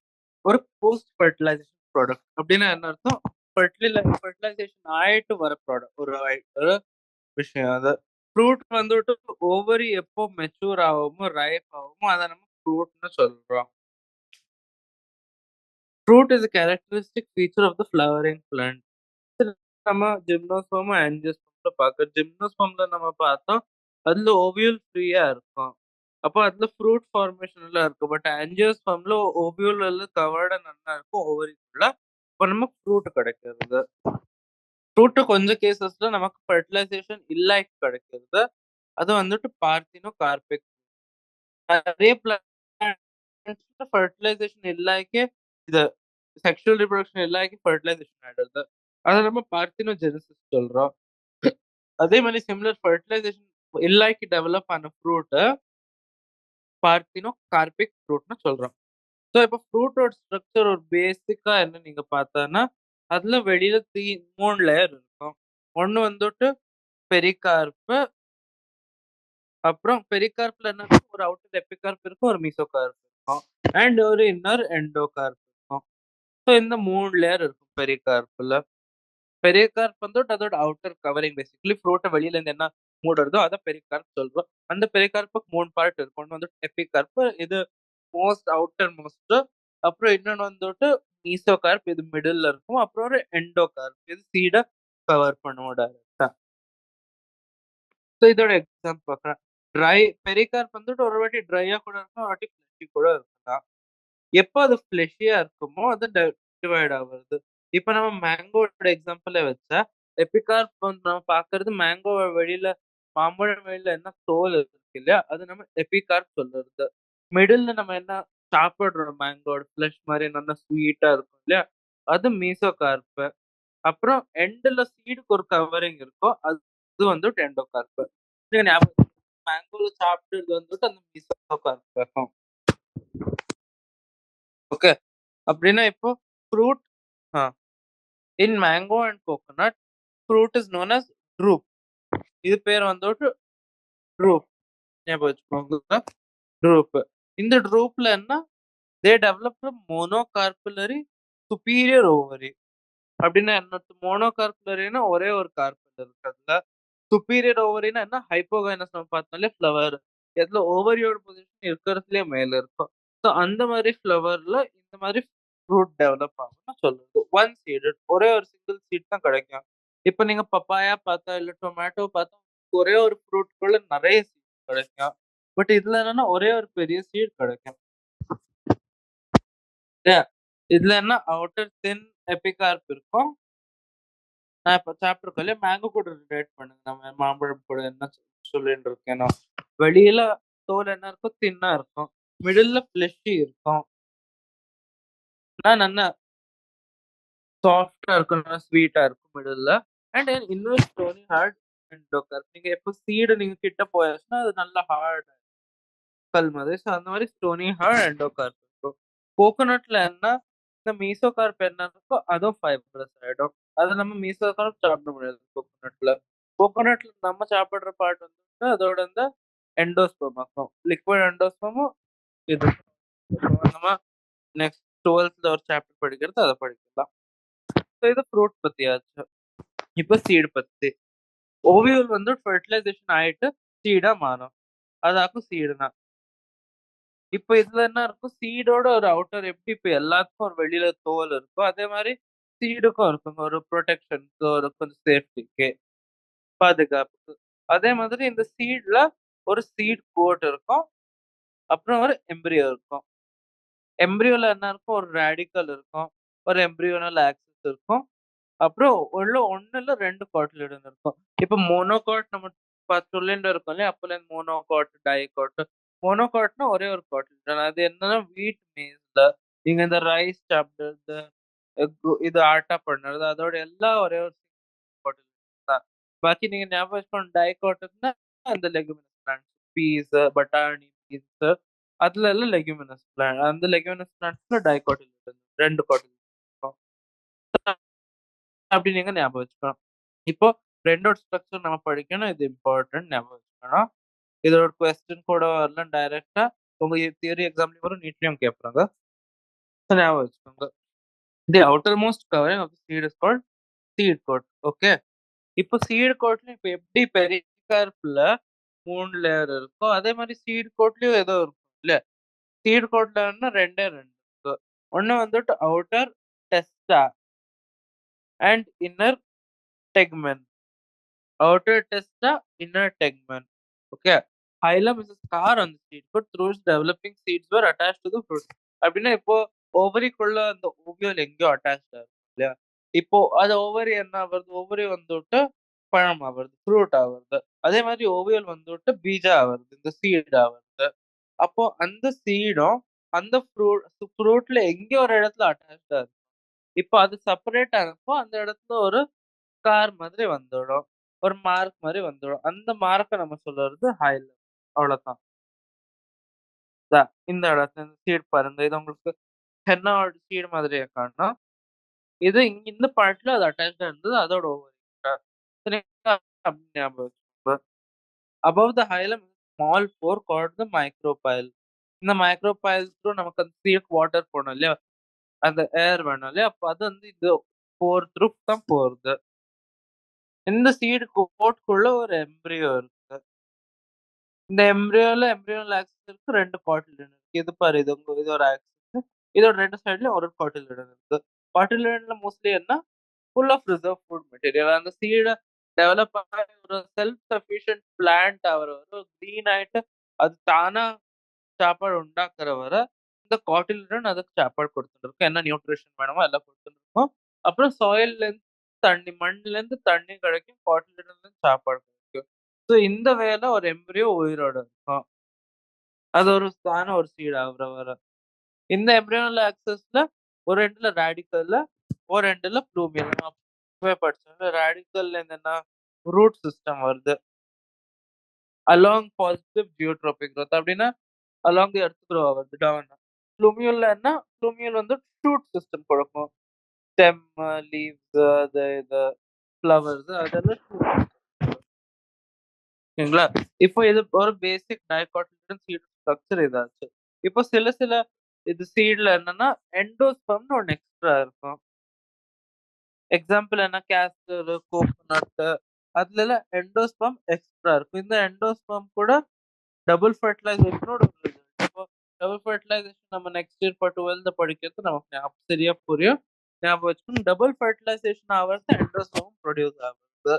ஒரு போஸ்ட் ஃபெர்டிலைசேஷன் ப்ராடக்ட். அப்படின்னா என்ன அர்த்தம்? ஃபெர்டிலைசேஷன் ஆயிட்டு வர ப்ராடக்ட், ஒரு விஷயம் அது. ஃப்ரூட் வந்துட்டு ஓவரி எப்போ மெச்சூர் ஆகுமோ ரைப் ஆகுமோ அதை நம்ம ஃப்ரூட்னு சொல்றோம். Fruit is a characteristic feature of the flowering plant. நம்ம ஜிம்னோஸ்பர்ம் ஆஞ்சியோஸ்பர்ம்ல பார்க்க ஜிம்னோஸ்பர்ம்ல நம்ம பார்த்தோம் அதுல ஓவியல் ஃப்ரீயா இருக்கும். அப்போ அதுல ஃப்ரூட் ஃபார்மேஷன் எல்லாம் இருக்கும். பட் ஆஞ்சியோஸ்பர்ம்ல ஓவியல் எல்லாம் கவர்டா நல்லா இருக்கும் ஓவரிக்குள்ள. இப்போ நமக்கு ஃப்ரூட் கிடைக்கிறது. ஃப்ரூட் கொஞ்சம் கேசஸ்ல நமக்கு ஃபெர்டிலைசேஷன் இல்லாம கிடைக்கிறது. அது வந்துட்டு பார்த்தினோ கார்பிக். நிறைய பிளான்ட்ஸ்ல ஃபெர்டிலைசேஷன் இல்லாம இது செக்ஷுவல் ரிப்ரொடக்ஷன் இல்லாம ஃபெர்டிலைசேஷன் ஆயிடுது. அதை நம்ம பார்த்தினோஜெனிசிஸ் சொல்றோம். அதே மாதிரி சிமிலர் ஃபெர்டிலைசேஷன் இல்லாம டெவலப் ஆன ஃப்ரூட் பார்த்தினோ கார்பிக் ஃப்ரூட்னு சொல்றோம். ஸோ இப்போ ஃப்ரூட்டோட ஸ்ட்ரக்சர் ஒரு பேசிக்கா என்ன நீங்க பார்த்தோன்னா அதுல வெளியில 3 லேயர் இருக்கும். ஒண்ணு வந்துட்டு பெரிகார்ப். அப்புறம் பெரிகார்ப்ல என்ன இருக்கும்? ஒரு அவுட்டர் எபிகார்ப் இருக்கும், ஒரு மீசோகார்ப் இருக்கும் அண்ட் ஒரு இன்னர் எண்டோகார்ப் இருக்கும். ஸோ இந்த 3 லேயர் இருக்கும் பெரிகார்ப்ல. பெரிகார்ப் வந்துட்டு அதோட அவுட்டர் கவரிங். பேசிக்கலி ஃப்ரூட்டை வெளியில இருந்து என்ன மூடுறதோ அதை பெரிகார்ப் சொல்றோம். அந்த பெரிகார்ப்புக்கு 3 பார்ட் இருக்கும். ஒன்று வந்துட்டு எபிகார்ப், இது மோஸ்ட் அவுட்டர் மோஸ்ட். அப்புறம் இன்னொன்று வந்துட்டு மீசோகார்ப், இது மிடில் இருக்கும். அப்புறம் ஒரு எண்டோகார்ப், இது சீடை கவர் பண்ணுவோம் டைரக்டா. ஸோ இதோட எக்ஸாம்பிள் பார்க்குறேன். பெரிகார்ப் வந்துட்டு ஒரு வாட்டி ட்ரையா கூட இருக்கும், ஒரு வாட்டி ஃப்ளஷி கூட இருக்கலாம். எப்போ அது ஃப்ளஷியா இருக்குமோ அது டிவைட் ஆகுறது. இப்போ நம்ம மேங்கோட எக்ஸாம்பிள வச்சா எபிகார்ப் நம்ம பார்க்கறது மேங்கோ வெளியில மாம்பழம் வெளியில என்ன தோல் இருக்கு இல்லையா, அது நம்ம எபிகார்ப் சொல்றது. மிடில்ல நம்ம என்ன சாப்பிடுறோம் மேங்கோட ஃப்ளஷ் மாதிரி நல்லா ஸ்வீட்டா இருக்கும் இல்லையா, அது மீசோகார்ப். அப்புறம் எண்ட்ல சீடுக்கு ஒரு கவரிங் இருக்கும், அது வந்துட்டு எண்டோகார்ப். ஞாபகம் மேங்கோல சாப்பிட்டது வந்துட்டு அந்த மீசோகார்ப் இருக்கும். ஓகே. அப்படின்னா இப்போ fruit in mango and coconut fruit is known as drupe. இது பேர் வந்துட்டு ட்ரூப். ஞாபகம் வச்சுக்கோங்க, ட்ரூப். இந்த ட்ரூப்ல என்ன, தே டெவலப் மோனோகார்புலரி சுப்பீரியர் ஓவரி. அப்படின்னா என்ன அர்த்தம்? மோனோகார்புலரினா ஒரே ஒரு கார்பெட் இருக்கு அதுல. சுப்பீரியர் ஓவரின்னா என்ன? ஹைப்போகைனஸ் நம்ம பார்த்தோம்ல ஃப்ளவர். எதுல ஓவரியோட பொசிஷன் இருக்கிறதுலயே மேல இருக்கும். ஸோ அந்த மாரி ஃப்ளவர்ல இந்த மாரி ஃப்ரூட் டெவலப் ஆகும்னு சொல்லுது. ஒன் சீடட் ஒரே ஒரு சிங்கிள் சீட் தான் கிடைக்கும். இப்ப நீங்க பப்பாயா பார்த்தா, இல்ல டொமேட்டோ பார்த்தா ஒரே ஒரு ஃப்ரூட்குள்ள நெறைய சீட் கிடைக்கும். பட் இதுல என்னன்னா ஒரே ஒரு பெரிய சீட் கிடைக்கும். இதுல என்ன அவுட்டர் தின் எபிகார்ப் இருக்கும். நான் இப்ப சாப்பிட்டுருக்கோம் இல்லையா, மேங்கோ கூட ரிலேட் பண்ணுங்க. நம்ம மாம்பழம் கூட என்ன சொல்லிட்டு இருக்கேனோ. வெளியில தோல் என்ன இருக்கும்? தின்னா இருக்கும். மிடில்ல ஃப்ளெஷி இருக்கும். ஆனா நல்லா சாஃப்ட்டா இருக்கும். நல்லா ஸ்வீட்டா இருக்கும் மிடில்ல. அண்ட் இன்னொரு ஸ்டோனி ஹார்ட் எண்டோகார்ப். நீங்க எப்போ சீடு நீங்க கிட்ட போயாச்சுன்னா, அது நல்லா ஹார்ட் கல் மாதிரி. ஸோ அந்த மாரி ஸ்டோனி ஹார்ட் எண்டோகார்ப் இருக்கும். கோகோனட்ல என்ன இந்த மீசோகார்ப் என்ன இருக்கோ அதுவும் ஃபைப்ரஸ் ஆயிடும். அது நம்ம மீசோகார்ப் சாப்பிட முடியாது கோகோனட்ல. கோகோனட்ல நம்ம சாப்பிடுற பார்ட் வந்து அதோட இந்த எண்டோஸ்பெர்ம் ஆக்கும். லிக்விட் எண்டோஸ்பெர்மும் இது. நம்ம நெக்ஸ்ட் 12th ஒரு சாப்டர் படிக்கிறது அத படிக்கலாம். ஸோ இது ஃப்ரூட் பத்தி ஆச்சு. இப்ப சீட் பத்தி. ஓவியல் வந்து ஃபெர்டிலைசேஷன் ஆயிட்டு சீடா மாறும். அதாக்கும் சீடுனா. இப்ப இதுல என்ன இருக்கும்? சீடோட ஒரு அவுட்டர் எப்படி இப்ப எல்லாத்துக்கும் ஒரு வெளியில தோல் இருக்கோ, அதே மாரி சீடுக்கும் இருக்குங்க. ஒரு புரொடெக்ஷன்க்கு, ஒரு கொஞ்சம் சேஃப்டிக்கு, பாதுகாப்புக்கு. அதே மாதிரி இந்த சீட்ல ஒரு சீட் கோட் இருக்கும். அப்புறம் ஒரு எம்பரியோ இருக்கும். எம்பரியோல என்ன இருக்கும்? ஒரு ரேடிக்கல் இருக்கும். ஒரு எம்பரியோனல் ஆக்சிஸ் இருக்கும். அப்புறம் உள்ள 1 இல்ல 2 காட்டிலிடன் இருக்கும். இப்ப மோனோகாட் நம்ம சொல்லிண்டு இருக்கோம் இல்லையா? அப்போலேருந்து மோனோகாட், டைகாட். மோனோகாட்னா ஒரே ஒரு காட்டிலிடன். அது என்னன்னா வீட் மேஸ்ல நீங்க இந்த ரைஸ் சாப்பிடுறது, இது ஆட்டா பண்ணுறது அதோட எல்லாம் ஒரே ஒரு காட்டிலிடன் தான். பாக்கி நீங்க ஞாபகம் வச்சுக்கணும் டைகாட்னா அந்த லெகுமினஸ் பிளான்ட்ஸ், பீஸ், பட்டாணி, பீன்ஸ் அதுல எல்லாம் லெகுமினஸ் பிளான்ட். அந்த லெகுமினஸ் பிளான்ட்ஸ்ல டைகாட்டிலிடன் 2 காட்டிலிடன் இருக்கும். அப்படி நீங்க ஞாபகம் வச்சுக்கணும். இப்போ 2ஓட ஸ்ட்ரக்சர் நம்ம படிக்கணும். இது இம்பார்ட்டன்ட் ஞாபகம் வச்சுக்கணும். இதோட கொஸ்டின் கூட வரலாம் டைரக்ட்டா. உங்க தியரி எக்ஸாம்லயும் வரும், நீட்லயும் கேட்பாங்க. ஸோ ஞாபகம் வச்சுக்கோங்க. The outer most covering of the seed is called seed coat. Okay. இப்போ சீட் கோட்ல இப்ப எப்படி பெரிகார்ப்ல 3 லேயர் இருக்கோ, அதே மாரி சீட் கோட்லயும் ஏதோ இருக்கும் இல்ல? சீட் கோட்ல 2 இருக்கு. ஒண்ணு வந்துட்டு outer testa and inner tegmen. Outer testa, inner tegmen. Okay. Hilum is a scar on the seed coat through which developing seeds were attached to the fruit. அப்படின்னா இப்போ ஓவரிக்குள்ள அந்த ஓவியல் எங்கேயோ அட்டாச்ட் ஆகும் இல்லையா? இப்போ அது ஓவரி என்ன ஆகுறது? ஓவரி வந்துட்டு பழம் ஆகுறது, ஃப்ரூட் ஆகுறது. அதே மாதிரி ஓவியல் வந்துட்டு பீஜா ஆகுறது, இந்த சீட் ஆகுறது. அப்போ அந்த சீடும் அந்த ஃப்ரூட்ல எங்கேயோ ஒரு இடத்துல அட்டாச்டா இருக்கும். இப்போ அது செப்பரேட் ஆனப்போ அந்த இடத்துல ஒரு ஸ்கார் மாதிரி வந்துடும். ஒரு மார்க் மாரி வந்துடும். அந்த மார்க்க நம்ம சொல்றது ஹைலைட். அவ்வளோதான். இந்த இடத்துல இந்த சீட் பாருங்க. இது உங்களுக்கு ஹென்னாவோட சீட் மாதிரியே காணும். இது இந்த பார்ட்ல அது அட்டாச்டா இருந்தது. அதோட ஓவரி. சரிங்களா? அப்படின்னு ஞாபகம் வச்சுக்கோங்க. Above the hilum small pore called the micropyle. இந்த மைக்ரோபைல் த்ரூ நமக்கு அந்த சீட் வாட்டர் போணும் இல்லையா? அந்த ஏர் வேணும் இல்லையா? அப்ப அது வந்து இது போர் த்ரூ தான் போறது. இந்த சீடு கோட்குள்ள ஒரு எம்ப்ரியோ இருக்கு. இந்த எம்ப்ரியோனல் ஆக்சிஸ் இருக்கு. 2 காட்டிலிடன் இருக்கு. இது பாரு இது ஒரு ஆக்சிஸ். இதோட 2 சைடுலயும் ஒரு காட்டிலிடன் இருக்கு. காட்டிலிடன்ல மோஸ்ட்லி என்ன? Full of reserve food material. அந்த சீட டெவலப் ஆகி ஒரு செல்ஃப் சஃபிஷியன்ட் பிளான்ட் ஆகுற வர கிரீன் ஆயிட்டு அது தானா சாப்பாடு உண்டாக்குற வர இந்த காட்டிலிடன் அதுக்கு சாப்பாடு குடுத்துட்டு இருக்கும். என்ன நியூட்ரிஷன் வேணுமோ எல்லாம் குடுத்துட்டு இருக்கும். அப்புறம் சாயில்லேருந்து மண்ணுலேருந்து தண்ணி கிடைக்கும். காட்டிலிடன்லேருந்து சாப்பாடு கிடைக்கும். ஸோ இந்த வேல ஒரு எம்ப்ரியோ உயிரோட இருக்கும். அது ஒரு தானா ஒரு சீட் ஆகுற வர. இந்த எம்ப்ரியோனல் ஆக்சிஸ்ல ஒரு எண்டுல ரேடிக்கல்ல, ஒரு எண்டுல ப்ளூமியம். நம்ம அப்பவே படிச்சோம்ல ரேடிக்கல்ல என்னன்னா ரூட் சிஸ்டம் வருது. அலாங் பாசிட்டிவ் ஜியோட்ரோபிக் குரோத் அப்படின்னா அலாங் தி எர்த் க்ரோ ஆகுது டவுன். ப்ளூமியல்னா ப்ளூமியல் வந்து ஷூட் சிஸ்டம் கொடுக்கும். ஸ்டெம், லீவ்ஸ் அது இது ஃப்ளவர்ஸ் அதெல்லாம் ஓகேங்களா? இப்போ இது ஒரு பேசிக் டைகோட்டிலிடன் சீட் ஸ்ட்ரக்சர் இதாச்சு. இப்போ சில இது சீட்ல என்னன்னா எண்டோஸ்பெர்ம்னு ஒண்ணு எக்ஸ்ட்ரா இருக்கும். எக்ஸாம்பிள் என்ன கேஸ்டர், கோகோனட் அதுலலாம் எண்டோஸ்பெர்ம் எக்ஸ்ட்ரா இருக்கும். இந்த எண்டோஸ்பெர்ம் கூட டபுள் ஃபெர்டிலைசேஷனோட ஒரு இது. இப்போ டபுள் ஃபெர்டிலைசேஷன் நம்ம நெக்ஸ்ட் இயர் இப்போ 12th படிக்கிறது நமக்கு சரியா புரியும். ஞாபகம் வச்சுக்கணும். டபுள் ஃபெர்டிலைசேஷன் ஆவறது எண்டோஸ்பெர்ம் ப்ரொடியூஸ் ஆகுது.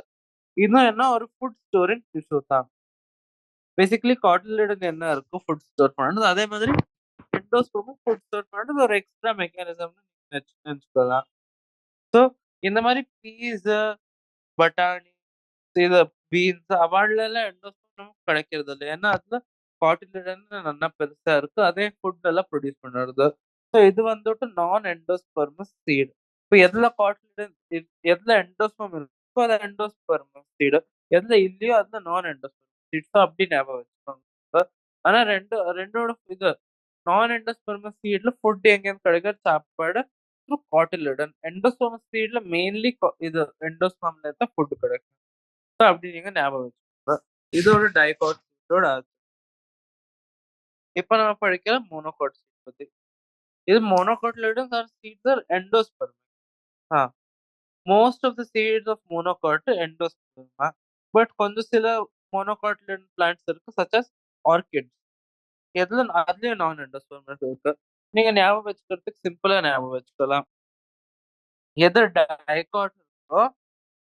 இன்னும் என்ன ஒரு ஃபுட் ஸ்டோரிங் டிஷ்யூ தான். பேசிக்கலி காட்டிலிடன் என்ன இருக்கும் ஃபுட் ஸ்டோர் பண்ணுறது. அதே மாதிரி எண்டோஸ்பெர்மும் ஃபுட் ஸ்டோர் பண்ணுறது ஒரு எக்ஸ்ட்ரா மெக்கானிசம்னு நினச்சிக்கலாம். ஸோ இந்த மாதிரி பீஸ், பட்டாணி, இது பீன்ஸ் அவார்ட்லாம் எண்டோஸ்பெர்ம் நமக்கு கிடைக்கிறது இல்லை. ஏன்னா அதுல காட்டிலிடன் நல்லா பெருசா இருக்கு. அதே ஃபுட் எல்லாம் ப்ரொடியூஸ் பண்ணுறது. ஸோ இது வந்துட்டு நான் எண்டோஸ்பெர்மஸ் சீட். இப்போ எதுல காட்டிலிடன் எதுல எண்டோஸ்பெர்ம் இருக்கோ அது எண்டோஸ்பெர்மஸ் சீடு. எதுல இல்லையோ அதுல நான் எண்டோஸ்பெர்மஸ் சீட். ஸோ அப்படி ஞாபகம் வச்சுக்கோங்க. ஆனா ரெண்டோட இது நான் எண்டோஸ்பெர்மஸ் சீட்ல ஃபுட் எங்கேருந்து கிடைக்கிற சாப்பாடு த்ரூ காட்டிலிடன். எண்டோஸ்பெர்மஸ் சீட்ல மெயின்லி இது எண்டோஸ்பெர்ம்ல தான் ஃபுட் கிடைக்கும். ஸோ அப்படி நீங்க ஞாபகம் வச்சுக்கோங்க. இது ஒரு டைகாட் சீட்டோட ஆச்சு. இப்ப நம்ம படிக்கிற மோனோகாட் சீட் பத்தி. இது monocotyledons are seeds are endosperm. Ah, most of the seeds of monocot endosperm. But கொஞ்சம் சில monocotyledon plants இருக்கு such as orchids. அதுலயும் நான் endosperm இருக்கு. நீங்க ஞாபகம் வச்சுக்கிறதுக்கு சிம்பிளா ஞாபகம் வச்சுக்கலாம். எது டைகாட் இருக்கோ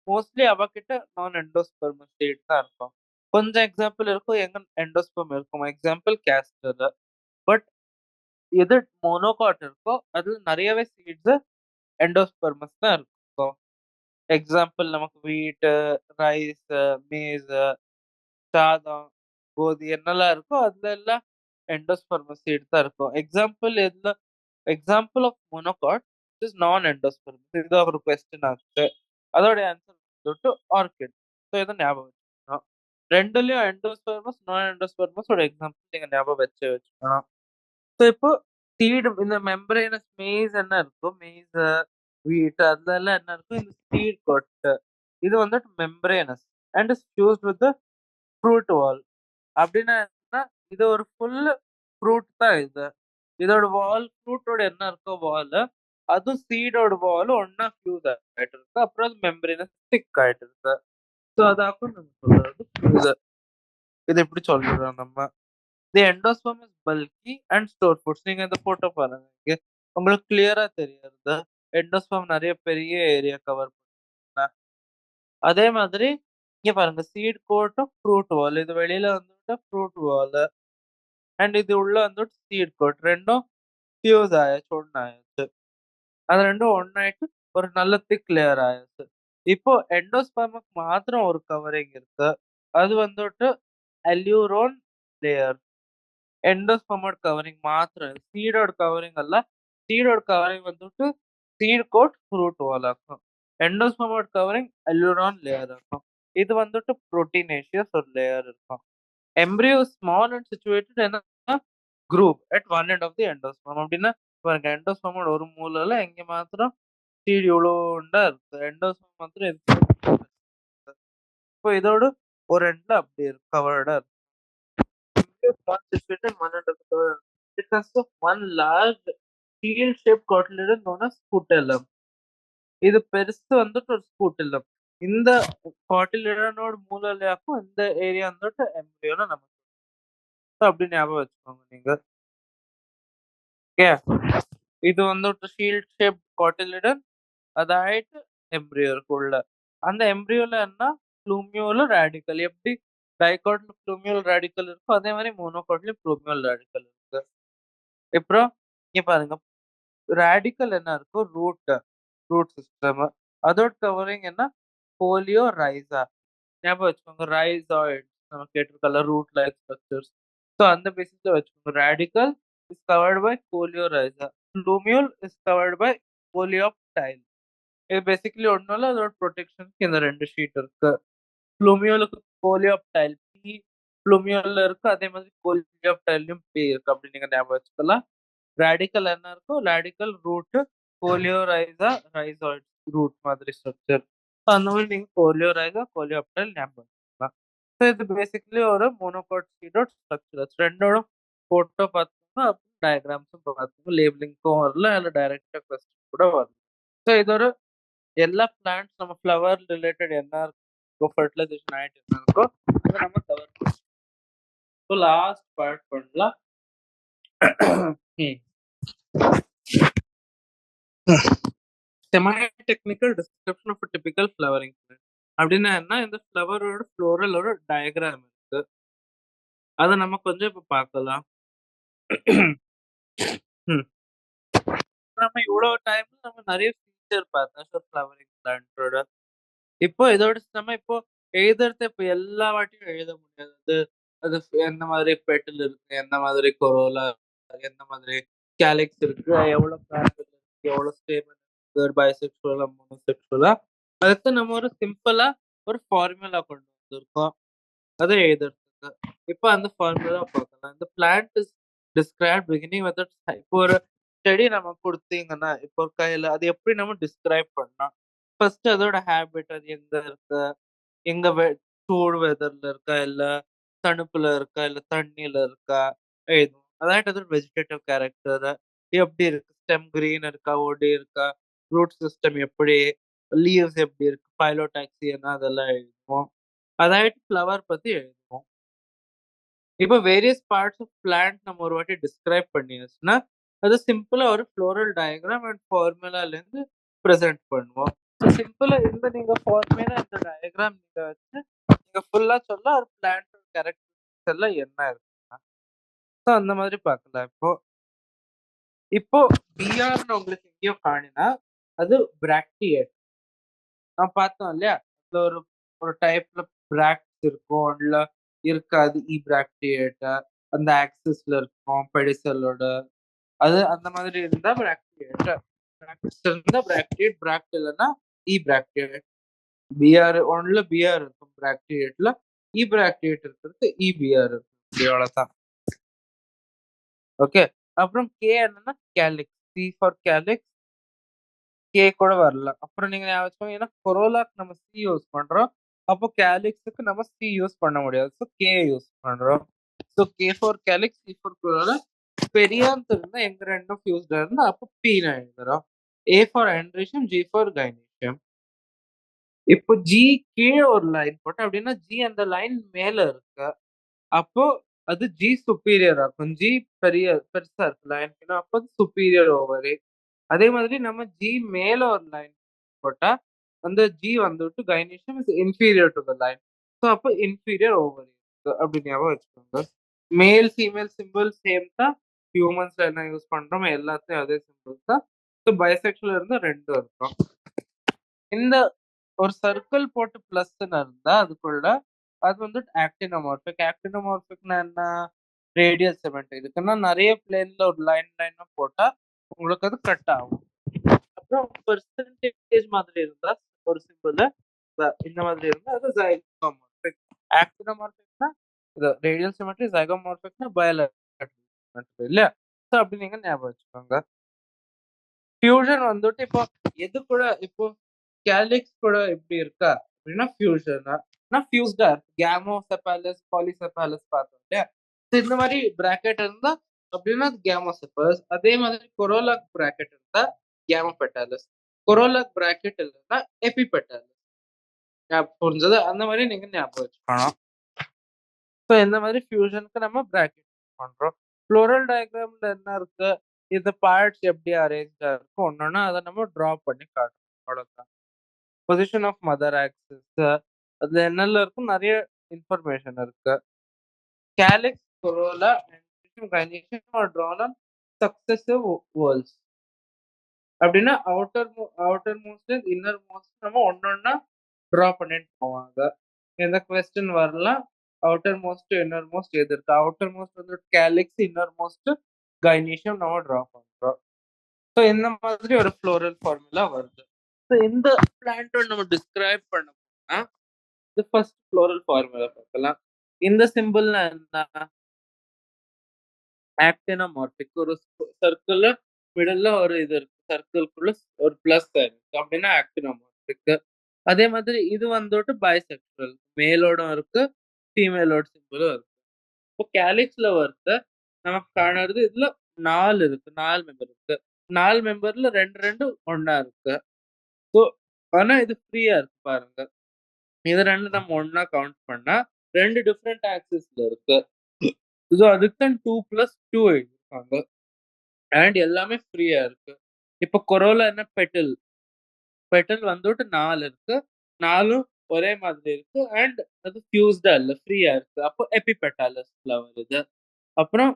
மோஸ்ட்லி அவகிட்ட நான் எண்டோஸ்பெர்ம் சீட் தான் இருக்கும். கொஞ்சம் எக்ஸாம்பிள் இருக்கும் எங்க எண்டோஸ்பெர்ம் இருக்கும். Example castor. பட் எது மோனோகாட் இருக்கோ அதுல நிறையவே சீட்ஸ் எண்டோஸ்பெர்மஸ் தான் இருக்கும். எக்ஸாம்பிள் நமக்கு வீட், ரைஸ், மேஸ், சாதம், கோதி என்னெல்லாம் இருக்கோ அதுல எல்லாம் எண்டோஸ்பெர்மஸ் சீட் தான் இருக்கும். எக்ஸாம்பிள் ஆஃப் மோனோகாட் இஸ் நான் எண்டோஸ்பெர்மஸ். இது ஒரு கொஸ்டின் ஆச்சு. அதோட ஆன்சர் வந்துட்டு ஆர்கிட். ஸோ இதை ஞாபகம் வச்சுக்கணும். ரெண்டுலயும் எண்டோஸ்பெர்மஸ் நான் எண்டோஸ்பெர்மஸ் ஒரு எக்ஸாம்பிள் நீங்க ஞாபகம் வச்சுக்கணும். ஸோ இப்போ சீடு இந்த மெம்பரேனஸ் மேஸ் என்ன இருக்கும், மேஸ், வீட் அதெல்லாம் என்ன இருக்கும், இந்த சீட் கொட்டு இது வந்துட்டு membranous and is fused with fruit wall. அப்படின்னா என்ன, இது ஒரு ஃபுல் ஃப்ரூட் தான் இது. இதோட வால் ஃப்ரூட்டோட என்ன இருக்கோ வால் அதுவும் சீடோட வால் ஒன்னா ஃபியூஸ் ஆயிட்டு இருக்கு. அப்புறம் அது மெம்பரேனஸ் திக் ஆயிட்டு இருக்கு. ஸோ அதாக்கும் நம்ம சொல்றது இது. இது எப்படி சொல்றோம் நம்ம. The endosperm is bulky and store foods. நீங்க இந்த போட்டோ பாருங்க. இங்க உங்களுக்கு கிளியரா தெரியுது எண்டோஸ்பெர்ம் நிறைய பெரிய ஏரியா கவர் பண்ண. அதே மாதிரி இங்க பாருங்க சீட் கோட்டும் ஃப்ரூட் வால். இது வெளியில வந்துட்டு ஃப்ரூட் வால் அண்ட் இது உள்ள வந்துட்டு சீட் கோட் ரெண்டும் ஃபியூஸ் ஆயாச்சு, ஒன்னாயாச்சு. அது ரெண்டும் ஒன்னாயிட்டு ஒரு நல்ல திக் லேயர் ஆயாச்சு. இப்போ எண்டோஸ்பெர்முக்கு மாத்திரம் ஒரு கவரிங் இருக்கு. அது வந்துட்டு அல்யூரோன் லேயர். எண்டோஸ்பெர்மோட கவரிங் மாத்திரம் சீடோட கவரிங் அல்ல. சீடோட கவரிங் வந்துட்டு சீட் கோட் ஃப்ரூட் வால் ஆகும். எண்டோஸ்பெர்மோட கவரிங் அல்யூரான் லேயர் இருக்கும். இது வந்துட்டு புரோட்டீனேஷியஸ் ஒரு லேயர் இருக்கும். எம்ப்ரியோ ஸ்மால் அண்ட் சிச்சுவேட்டட் என்ன groove at one end of the endosperm. அப்படின்னா பாருங்க எண்டோஸ்பெர்மோட ஒரு மூலையில எங்க மாத்திரம் சீட் இவ்வளோண்டா இருக்கு. எண்டோஸ்பெர்ம் மாத்திரம் இருக்கு. இப்போ இதோட ஒரு எண்ட்ல அப்படி இருக்கு கவர்டா இருக்கு. Not situated one end of the curve. It consists of one large shield-shaped cotyledon known as scutellum. இது பெருசு வந்துட்டு ஒரு ஸ்கூட்டில்லம். இந்த காட்டிலிடனோட மூலையிலாக்கும் இந்த ஏரியா வந்துட்டு எம்ப்ரியோல நம்ம அப்படி ஞாபகம் வச்சுக்கோங்க நீங்க. ஓகே, இது வந்துட்டு ஷீல்ட் ஷேப் காட்டிலிடன் அதாயிட்டு எம்ப்ரியோ இருக்குள்ள. அந்த எம்ப்ரியோல என்ன ப்ளூமியோல ரேடிக்கல். எப்படி டைகாட்ல ப்ளூமியோல் ரேடிக்கல் இருக்கோ அதே மாதிரி மோனோகாட்லயும் ப்ளூமியோல் ரேடிக்கல் இருக்கு. அப்புறம் இங்க பாருங்க ரேடிக்கல் என்ன இருக்கும், ரூட் சிஸ்டம். அதோட கவரிங் என்ன போலியோ ரைசா. ஞாபகம் வச்சுக்கோங்க ரைசாய்ட் நம்ம கேட்டிருக்கல ரூட் லைக் ஸ்ட்ரக்சர்ஸ். ஸோ அந்த பேசிஸ்ல வச்சுக்கோங்க radicle is covered by coleorhiza. Plumule is covered by coleoptile. இது பேசிக்கலி ஒன்றும் இல்லை, அதோட ப்ரொடெக்ஷனுக்கு இந்த ரெண்டு ஷீட் இருக்கு. ப்ளூமியோலுக்கு போலியோப்டைல் பி ப்ளூமியோல இருக்கு. அதே மாதிரி போலியோப்டைலையும் பி இருக்கு. அப்படி நீங்க ஞாபகம் வச்சுக்கலாம். ரேடிக்கல் என்ன இருக்கும், radical root polio Raiza ரைசாய்ட் root மாதிரி ஸ்ட்ரக்சர். அந்த மாதிரி நீங்க போலியோ ரைசா போலியோப்டைல் ஞாபகம் வச்சுக்கலாம். ஸோ இது பேசிக்கலி ஒரு மோனோகாட் சீடோட ஸ்ட்ரக்சர். ரெண்டோட போட்டோ பார்த்துக்கோங்க, அப்புறம் டயக்ராம்ஸும் பார்த்துக்கோங்க. லேபிளிங்க்கும் வரல, அதில் டைரக்டா கொஸ்டின் கூட வரல. ஸோ இது ஒரு எல்லா பிளான்ட்ஸ் நம்ம ஃப்ளவர் ரிலேட்டட் என்ன இருக்கோ, ஃபெர்டிலைசேஷன் ஆயிட்டு என்ன இருக்கோ, அத நம்ம கவர் பண்ணணும். ஸோ லாஸ்ட் பார்ட் பண்ணலாம். ம். Semi technical description of typical flowering plant. அப்படின்னா என்ன? இந்த ஃப்ளவரோட ஃப்ளோரல் ஒரு டயகிராம் இருக்கு. அத நம்ம கொஞ்சம் இப்ப பார்க்கலாம். ம். நம்ம இவ்வளோ டைம்ல நம்ம நெறைய ஃபீச்சர் பார்த்தோம். ஸோ ஃப்ளவரிங் பிளான்ட்டோட. இப்போ இதோட நம்ம இப்போ எழுதுறது இப்ப எல்லா வாட்டியும் எழுத முடியாது. அது எந்த மாதிரி பெட்டல் இருக்கு, எந்த மாதிரி கொரோலா, எந்த மாதிரி கேலிக்ஸ் இருக்கு, எவ்வளோ பேரல் இருக்கு, எவ்வளோ ஸ்டேமன் இருக்கு, பைசெக்சுவலா, மோனோசெக்சுவலா. அதுக்கு நம்ம ஒரு சிம்பிளா ஒரு ஃபார்முலா கொண்டு வந்திருக்கோம். அத எழுதுறதுக்கு. இப்ப அந்த ஃபார்முலா பார்க்கலாம். இந்த plant is described beginning with இப்போ ஒரு செடி நம்ம குடுத்தீங்கன்னா, இப்போ ஒரு கையில அது எப்படி நம்ம டிஸ்கிரைப் பண்ணலாம்? ஃபர்ஸ்ட் அதோட ஹேபிட், அது எங்க இருக்கு? எங்க சூடு வெதர்ல இருக்கா? இல்ல தணுப்புல இருக்கா? இல்ல தண்ணியில இருக்கா? எழுதுவோம். அதாட்டு அதோட வெஜிடேட்டிவ் கேரக்டர் எப்படி இருக்கு? ஸ்டெம் கிரீன் இருக்கா? woody இருக்கா? ரூட் சிஸ்டம் எப்படி? லீவ்ஸ் எப்படி இருக்கு? பைலோடாக்சியனா அதெல்லாம் எழுதுவோம். அதாயிட்டு ஃப்ளவர் பத்தி எழுதுவோம். இப்போ வேரியஸ் பார்ட்ஸ் ஆஃப் பிளான்ட் நம்ம ஒரு வாட்டி டிஸ்கிரைப் பண்ணியாச்சுன்னா, அது சிம்பிளா ஒரு ஃப்ளோரல் டயகிராம் அண்ட் ஃபார்முலாலேருந்து பிரசன்ட் பண்ணுவோம். ஸோ சிம்பிளா இந்த நீங்க ஃபார்முலா, இந்த டயகிராம் நீங்க வச்சு நீங்க ஃபுல்லா சொன்னா ஒரு பிளான்ட்டோட கேரக்டரிஸ்டிக்ஸ் எல்லாம் என்ன இருக்குன்னா, ஸோ அந்த மாதிரி பார்க்கலாம் இப்போ. இப்போ பிஆர்ன்னு உங்களுக்கு எங்கேயோ காணினா, அது பிராக்டியேட். நான் பார்த்தோம் இல்லையா? அதுல ஒரு ஒரு டைப்ல பிராக்ட்ஸ் இருக்கும். இல்ல இருக்காது. பிராக்டியேட்டா அந்த ஆக்சிஸ்ல இருக்கும் பெடிசலோட. அது அந்த மாதிரி இருந்தா பிராக்டியேட். பிராக்டிஸ் இருந்தா பிராக்டியேட், பிராக்ட் இல்லன்னா பிராக்டியேட். பிஆர் ஒன்ல பிஆர் இருக்கும் பிராக்டியேட்ல. பிராக்டியேட் இருக்கிறது பிஆர் இருக்கும். இப்படி அவ்வளவுதான். ஓகே. அப்புறம் கே என்னன்னா calyx. C for calyx. K கூட வரல. அப்புறம் நீங்க ஞாபகம் வச்சுக்கோங்க. ஏன்னா கொரோலாக்கு நம்ம சி யூஸ் பண்றோம். அப்போ கேலிக்ஸுக்கு நம்ம சி யூஸ் பண்ண முடியாது. ஸோ கே யூஸ் பண்றோம். So K for calyx, C for corolla. Perianth இருந்தா எங்க ரெண்டும் ஃபியூஸ்டா இருந்தா அப்போ பி நான் எழுதுறோம். A for androecium, G for gynoecium. இப்போ ஜி கீழே ஒரு லைன் போட்டேன் அப்படின்னா ஜி அந்த லைன் மேல இருக்கு. அப்போ அது ஜி சுப்பீரியர் ஆகும். ஜி பெருசா இருக்கு லைன். அப்போ சுப்பீரியர் ஓவர். அதே மாதிரி நம்ம ஜி மேல ஒரு லைன் போட்டா அந்த ஜி வந்துட்டு கைனீஷியம் is inferior to the line. So அப்போ இன்ஃபீரியர் ஓவர் அப்படி ஞாபகம் வச்சுக்கோங்க. மேல் ஃபீமேல் சிம்பிள் சேம் தான். ஹியூமன்ஸ்ல என்ன யூஸ் பண்றோம் எல்லாத்தையும் அதே சிம்பிள் தான். ஸோ பைசெக்சுவல் இருந்தா ரெண்டும் இருக்கும். இந்த ஒரு சர்க்கிள் போட்டு பிளஸ் இருந்தா அதுக்குள்ள அது வந்து ஆக்டினோமார்பிக். ஆக்டினோமார்பிக்னா என்ன? Radial cement. இதுக்குன்னா நிறைய பிளேன்ல ஒரு லைன் லைனா போட்டா உங்களுக்கு அது கட் ஆகும். அப்புறம் பெர்சன்டேஜ் மாதிரி இருந்தா ஒரு சிம்பிள் இந்த மாதிரி இருந்தா அது ஜைகோமார்பிக். ஆக்டினோமார்பிக்னா இது ரேடியல் சிமெட்ரி, ஜைகோமார்பிக்னா பயோலஜிக்கல் இல்லையா? ஸோ அப்படி நீங்க ஞாபகம் வச்சுக்கோங்க. ஃபியூஷன் வந்துட்டு இப்போ எது கூட இப்போ கேலிக்ஸ் கூட எப்படி இருக்கா அப்படின்னா ஃபியூஷனா ஃபியூஸ்டா இருக்கு. கேமோசெபாலஸ், பாலிசெபாலஸ் பார்த்தோம் இல்லையா? So இந்த மாதிரி பிராக்கெட் இருந்தா அப்படின்னா கேமோசெபாலஸ். அதே மாதிரி கொரோலாக் பிராக்கெட் இருந்தா கேமோபெட்டாலஸ். கொரோலாக் பிராக்கெட் இல்லைன்னா எபிபெட்டாலஸ். புரிஞ்சது? அந்த மாதிரி நீங்க ஞாபகம் வச்சுக்கணும். ஸோ இந்த மாதிரி ஃபியூஷனுக்கு நம்ம பிராக்கெட் பண்றோம். ஃப்ளோரல் டயக்ராம்ல என்ன இருக்கு? இந்த பார்ட்ஸ் எப்படி அரேஞ்ச்டா இருக்கும் ஒன்னொன்னா அதை நம்ம டிரா பண்ணி காட்டணும். அவ்வளவுதான். பொசிஷன் ஆஃப் மதர் ஆக்சிஸ் அதுல என்னெல்லாம் இருக்கும்? நிறைய இன்ஃபர்மேஷன் இருக்கு. Calyx, corolla and gynoecium are drawn on successive whorls. அப்படின்னா அவுட்டர் மோஸ்ட் இன்னர் மோஸ்ட் நம்ம ஒன்னொன்னா டிரா பண்ணிட்டு போவாங்க. இந்த கொஸ்டின் வரலாம். அவுட்டர் மோஸ்ட் இன்னர் மோஸ்ட் எது இருக்கு? அவுட்டர் மோஸ்ட் வந்து கேலிக்ஸ், இன்னர் மோஸ்ட் கைனீஷியம் நம்ம டிரா பண்றோம். ஸோ இந்த மாதிரி ஒரு ஃப்ளோரல் ஃபார்முலா வருது. ஸோ இந்த பிளான்ட்டை நம்ம டிஸ்கிரைப் பண்ண போனா இது ஃபர்ஸ்ட் ஃப்ளோரல் ஃபார்முலா பார்க்கலாம். இந்த சிம்பிள்னா என்ன? ஆக்டினோமார்பிக். ஒரு சர்க்கிள்ல மிடில்ல ஒரு இது இருக்கு. சர்க்கிள்குள்ள ஒரு பிளஸ் இருக்கு அப்படின்னா ஆக்டினோமார்பிக். அதே மாதிரி இது வந்துட்டு பைசெக்சுவல். மேலோடும் இருக்கு, ஃபீமேலோட சிம்பிளும் இருக்கு. இப்போ கேலிக்ஸ்ல வருது நமக்கு காணுறது இதுல 4 இருக்கு. 4 மெம்பர் இருக்கு. 4 மெம்பர்ல 2 2 ஒண்ணா இருக்கு. ஸோ ஆனா இது ஃப்ரீயா இருக்கு பாருங்க. இது 2 நம்ம ஒண்ணா கவுண்ட் பண்ணா 2 டிஃபரெண்ட் ஆக்சிஸ்ல இருக்கு. சோ அதுக்கு தான் 2+2 எழுதியிருக்காங்க. அண்ட் எல்லாமே ஃப்ரீயா இருக்கு. இப்ப Corolla என்ன பெட்டல். பெட்டல் வந்துட்டு 4 இருக்கு. 4ம் ஒரே மாதிரி இருக்கு. அண்ட் அது ஃபியூஸ்டா இல்ல. ஃப்ரீயா இருக்கு. அப்போ எபிபெட்டாலஸ் ஃப்ளவர் இது. அப்புறம்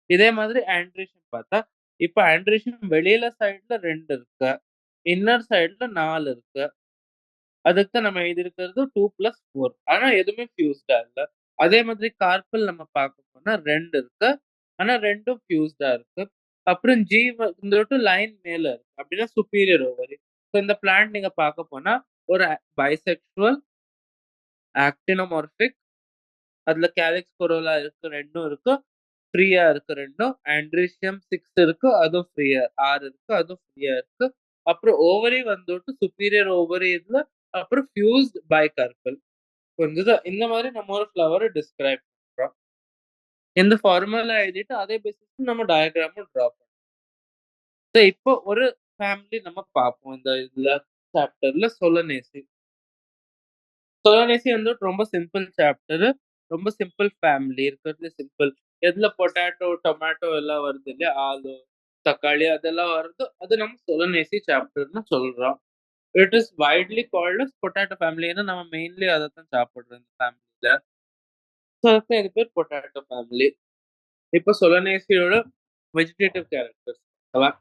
இதே மாதிரி ஆண்ட்ரீஷியம் பார்த்தா, இப்ப ஆண்ட்ரீஷியம் வெளியில சைடுல 2 இருக்கு. இன்னர் சைடுல 4 இருக்கு. அதுக்கு தான் நம்ம எழுதியிருக்கிறது 2+4. ஆனா எதுவுமே ஃபியூஸ்டா இல்ல. அதே மாதிரி கார்பல் நம்ம பார்க்க போனா 2 இருக்கு. ஆனா 2ம் ஃபியூஸ்டா இருக்கு. அப்புறம் ஜி வந்துட்டு லைன் மேல இருக்கு. அப்படின்னா சுப்பீரியர் ஓவரி. ஸோ இந்த பிளான்ட் நீங்க பார்க்க போனா ஒரு பைசெக்சுவல், ஆக்டினோமார்பிக், அதுல கேலிக்ஸ் கொரோலா இருக்கு 2ம் இருக்கு. ஃப்ரீயா இருக்கு 2ம். ஆண்ட்ரீசியம் 6 இருக்கு. அதுவும் ஃப்ரீயா 6 இருக்கு. அதுவும் ஃப்ரீயா இருக்கு. அப்புறம் ஓவரி வந்துட்டு சுப்பீரியர் ஓவரி இதுல அப்புறம் ஃபியூஸ்ட் பைகார்பல். புரிஞ்சுதா? இந்த மாதிரி நம்ம ஒரு ஃப்ளவர டிஸ்கிரைப் பண்றோம். இந்த ஃபார்முலா எழுதிட்டு அதே பேசிஸ்ல நம்ம டயகிராமும் டிரா பண்றோம். சோ இப்போ ஒரு ஃபேமிலி நம்ம பார்ப்போம். இந்த இதுல சாப்டர்ல சொலனேசி. சொலனேசி வந்து ரொம்ப சிம்பிள் சாப்டரு. ரொம்ப சிம்பிள் ஃபேமிலி. இருக்கிறதுலே சிம்பிள். எதுல பொட்டேட்டோ, டொமேட்டோ எல்லாம் வருது இல்லையா? ஆலு, தக்காளி அதெல்லாம் வருது. அது நம்ம சொலனேசி சாப்டர்ன்னு சொல்றோம். It is widely called as potato family. ஏன்னா நம்ம மெயின்லி அதத்தான் சாப்பிடுறோம் இந்த ஃபேமிலில. சோ அதுக்கு இது பேர் பொட்டேட்டோ ஃபேமிலி. இப்ப சொலனேசியோட வெஜிடேட்டிவ் கேரக்டர்ஸ் ஓகேவா?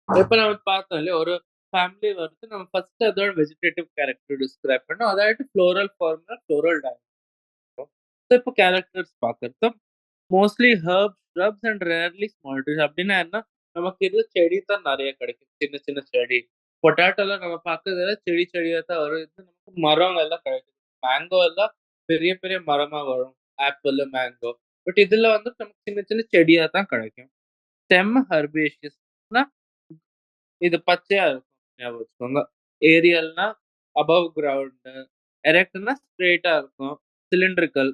இப்ப நம்ம பார்த்தோம் இல்லையா? ஒரு ஃபேமிலி வருது. நம்ம ஃபர்ஸ்ட் அதோட வெஜிடேட்டிவ் கேரக்டர் டிஸ்கிரைப் பண்ணோம். அதாட்டு ஃப்ளோரல் ஃபார்ம்ல ஃப்ளோரல் டயக்ராம். ஸோ இப்போ கேரக்டர்ஸ் பார்க்கறது mostly herbs, shrubs and rarely small trees. அப்படின்னா என்ன? நமக்கு இதுல செடி தான் நெறைய கிடைக்கும். சின்ன சின்ன செடி. பொட்டேட்டோல நம்ம பார்க்கறதுல செடி செடியா தான் வரும். இது நமக்கு மரம் எல்லாம் கிடைக்கும். மேங்கோ எல்லாம் பெரிய பெரிய மரமா வரும். Apple, mango. பட் இதுல வந்து நமக்கு சின்ன சின்ன செடியா தான் கிடைக்கும். ஸ்டெம் ஹெர்பேஷியஸ்னா இது பச்சையா இருக்கும். ஞாபகம் வச்சுக்கோங்க. ஏரியல்னா அபவ் கிரவுண்ட். எரெக்ட்னா ஸ்ட்ரெய்ட்டா இருக்கும். சிலிண்ட்ரிக்கல்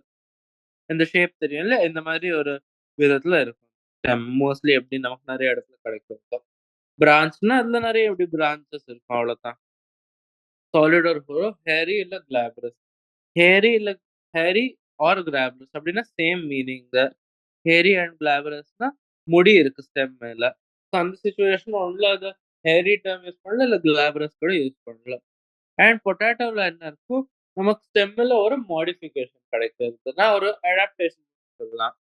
இந்த ஷேப் தெரியும்ல. இந்த மாதிரி ஒரு விதத்துல இருக்கும். ஸ்டெம் மோஸ்ட்லி எப்படி நமக்கு நெறைய இடத்துல கிடைக்கும். பிரான்ச்னா அதுல நெறைய எப்படி பிரான்ச்சஸ் இருக்கும். அவ்வளோதான். சாலிட் ஆர் ஹோலோ, ஹேரி இல்ல கிளாப்ரஸ். ஹேரி இல்ல ஹேரி ஆர் கிளாப்ரஸ் அப்படின்னா சேம் மீனிங் தான். ஹேரி அண்ட் கிளாபரஸ்னா முடி இருக்கு ஸ்டெம் மேல. ஸோ அந்த சிச்சுவேஷன் ஒண்ணுல அத ஹேரி டெர்ம் யூஸ் பண்ணலாம். இல்ல கிளாபரஸ் கூட யூஸ் பண்ணலாம். அண்ட் பொட்டேட்டோல என்ன இருக்கும்? நமக்கு ஸ்டெம்ல ஒரு மாடிஃபிகேஷன் கிடைக்கிறதுனா ஒரு அடாப்டேஷன் சொல்லலாம்.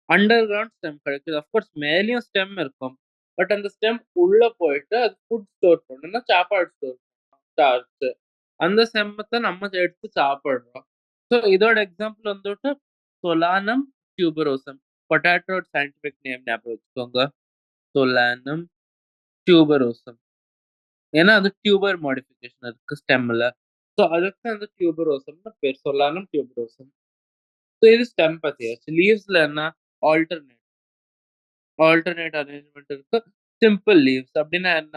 அண்டர் கிரவுண்ட் ஸ்டெம் கிடைக்குது. அஃப்கோர்ஸ் மேலயும் ஸ்டெம் இருக்கும். பட் அந்த ஸ்டெம் உள்ள போயிட்டு அது ஃபுட் ஸ்டோர் பண்ணணும்னா சாப்பாடு ஸ்டோர் பண்ணணும். ஸ்டார்ச். அந்த ஸ்டெம்மத்த நம்ம எடுத்து சாப்பிடுறோம். ஸோ இதோட எக்ஸாம்பிள் வந்துட்டு சொலானம் டியூபரோசம். பொட்டேட்டோ சயின்டிஃபிக் நேம் ஞாபகம் வச்சுக்கோங்க. சொலானம் டியூபரோசம். ஏன்னா அது டியூபர் மாடிஃபிகேஷன் இருக்கு ஸ்டெம்ல. ஸோ அதுக்கு அந்த டியூபரோசம்னு பேர். சொலானம் டியூபரோசம். ஸோ இது ஸ்டெம் பத்தியாச்சு. லீவ்ஸ்ல என்ன? ஆல்டர்னேட். ஆல்டர்னேட் அரேஞ்ச்மெண்ட் இருக்கு. சிம்பிள் லீவ்ஸ் அப்படின்னா என்ன?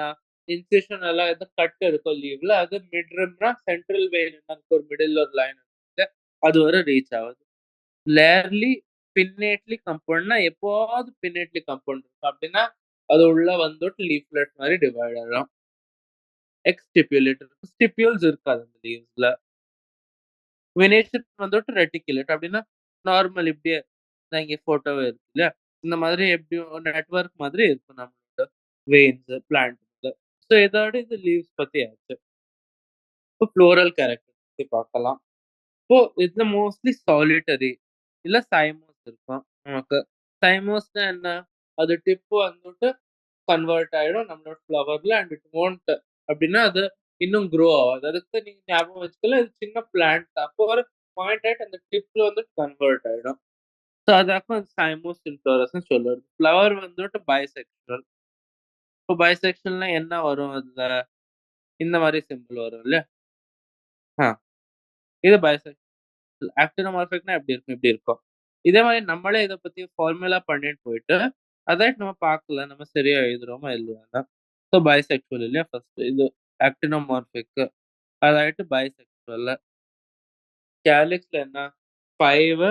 இன்சிஷன் எல்லாம் எது கட் இருக்கும் லீவ்ல. அது மிட் ரிம்னா சென்ட்ரல் வெயின் ஒரு மிடில் ஒரு லைன் இருக்கு. அது வரை ரீச் ஆகுது. லேர்லி பின்னேட்லி கம்பவுண்ட்னா எப்போவாவது பின்னேட்லி கம்பவுண்ட் இருக்கும். அப்படின்னா அது உள்ள வந்துட்டு லீஃப்லெட் மாதிரி டிவைட் ஆகும். எக்ஸ்டிபியூலேட் இருக்கும். ஸ்டிபியூல்ஸ் இருக்காது அந்த லீவ்ஸ்ல. வெனேஷன் வந்துட்டு ரெட்டிகுலேட் அப்படின்னா நார்மல் இப்படியே நான் இங்க ஃபோட்டோவே இருக்கு இல்லையா? இந்த மாதிரி எப்படியும் நெட்வொர்க் மாதிரி இருக்கும் நம்மளோட வெயின்ஸ், பிளான்ட்ஸ்ல. ஸோ இதோட இது லீவ்ஸ் பத்தி ஆச்சு. இப்போ ஃப்ளோரல் கேரக்டர் பத்தி பார்க்கலாம். இப்போ இதுல மோஸ்ட்லி சாலிட்டரி இல்ல சைமோஸ் இருக்கும் நமக்கு. சைமோஸ்னா என்ன? அது டிப் வந்துட்டு கன்வெர்ட் ஆயிடும் நம்மளோட ஃப்ளவர்ல அண்ட் இட் வோன்ட் அப்படின்னா அது இன்னும் க்ரோ ஆகாது. அதுக்கு நீங்க ஞாபகம் வச்சுக்கலாம் இது சின்ன பிளான்ட். அப்போ ஒரு பாயிண்ட் ஆயிட்டு அந்த டிப்ல வந்து கன்வெர்ட் ஆயிடும். ஸோ அதாக்கும் சைமோஸ் இன்ஃப்ளோரஸ்ன்னு சொல்லுறது. ஃப்ளவர் வந்துட்டு பைசெக்சுவல். இப்போ பைசெக்சுவல்னா என்ன வரும் அதுல? இந்த மாதிரி சிம்பிள் வரும் இல்லையா? ஆ இது பைசெக்சுவல். ஆக்டினோமார்பிக்னா எப்படி இருக்கும்? இப்படி இருக்கும். இதே மாதிரி நம்மளே இத பத்தி ஃபார்முலா பண்ணிட்டு போயிட்டு, அதாட்டு நம்ம பார்க்கல. நம்ம சரியா எழுதுறோமா இல்லையான்னு. ஸோ பைசெக்சுவல் இல்லையா ஃபர்ஸ்ட் இது ஆக்டினோமார்பிக். அதாயிட்டு பைசெக்சுவல். கேலிக்ஸ்ல என்ன? 5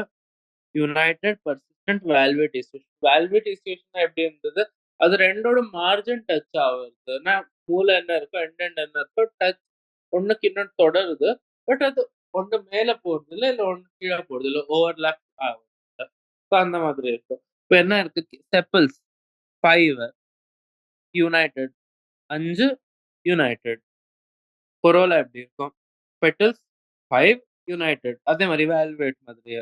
யுனைட்டட் பெர்சிஸ்டென்ட் வேல்வே டிஷ்யூஸ். வேல்வே டிஷ்யூஸ்னா எப்படி இருந்தது? அது 2ஓட மார்ஜின் டச் ஆகுதுன்னா, மூல என்ன இருக்கோ, எண்ட் எண்ட் என்ன இருக்கோ டச் ஒண்ணுக்கு இன்னொன்னு தொடருது. பட் அது ஒண்ணு மேல போறதில்ல, இல்ல ஒண்ணு கீழ போறதில்ல. ஓவர்லேப் ஆகுது. ஸோ அந்த மாதிரி இருக்கும். இப்ப என்ன இருக்கு செப்பல்ஸ் 5 யுனைட்டட் 5 யுனைட்டட். கொரோலா எப்படி இருக்கும்? Petals 5 United. அதே மாரி வேல்வேட் மாதிரியே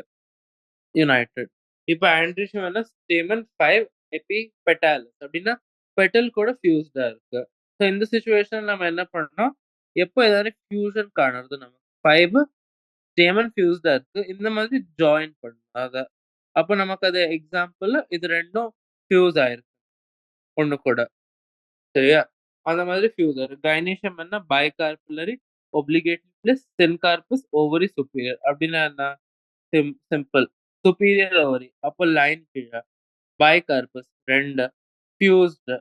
யுனைட்டட். இப்ப ஆண்ட்ரிஷியம்னா ஸ்டேமன் 5 எபி பெட்டாலஸ் அப்படின்னா, பெட்டல் கூட ஃபியூஸ்டா இருக்கு. ஸோ இந்த சிச்சுவேஷன்ல நம்ம என்ன பண்ணணும், எப்போ ஏதாவது ஃபியூஷன் காணுறது நமக்கு 5 ஸ்டேமன் ஃபியூஸ்டா இருக்கு. இந்த மாதிரி ஜாயின் பண்ணணும் அத. அப்ப நமக்கு அது எக்ஸாம்பிள் இது 2ம் ஃபியூஸ் ஆயிருக்கு ஒண்ணு கூட. சரியா? அந்த மாதிரி ஃபியூஸ் ஆயிருக்கு. கைனீசியம் என்ன பைகார்புலரி ஒப்ளிகேட்லி பிளஸ் சென்கார்பஸ் ஓவரி சுப்பீரியர். அப்படின்னா என்ன? சிம்பிள். Superior ovary. அப்போ லைன் கீழ. பைகார்பஸ் 2 ஃபியூஸ்டு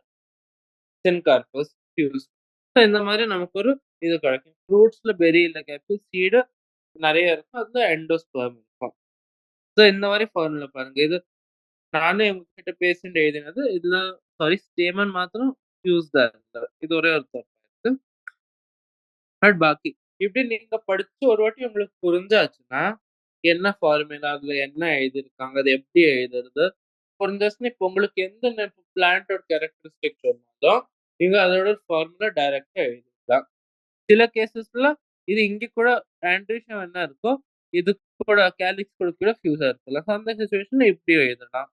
சின்கார்பஸ் ஃபியூஸ்ட். ஸோ இந்த மாரி நமக்கு ஒரு இது கிடைக்கும். ஃப்ரூட்ஸ்ல பெர்ரி இல்ல கேப்சூல் சீடு நெறைய இருக்கும். அதுல எண்டோஸ்பெர்ம் இருக்கும். ஸோ இந்த மாரி ஃபார்முலா பாருங்க. இது நானே உங்ககிட்ட பேசிட்டு எழுதினது. இதுல சாரி ஸ்டேமன் மாத்திரம் ஃபியூஸ்டா இருக்கு. இது ஒரே ஒரு தப்பு. பட் பாக்கி இப்படி நீங்க படிச்சு ஒரு வாட்டி உங்களுக்கு புரிஞ்சாச்சுன்னா, என்ன ஃபார்முலா, அதுல என்ன எழுதியிருக்காங்க, அது எப்படி எழுதுறது, புரிஞ்சாச்சுன்னா இப்ப உங்களுக்கு எந்த பிளான்ட்டோட கேரக்டரிஸ்டிக் சொன்னாலும், நீங்க அதோட ஃபார்முலா டைரக்ட்டா எழுதிடலாம். சில கேஸஸ்ல இது இங்க கூட ஆண்ட்ரிஷியம் என்ன இருக்கோ, இது கூட கேலிக்ஸ் கூட ஃபியூஸா இருக்கலாம். ஸோ அந்த சிச்சுவேஷன்ல இப்படி எழுதலாம்.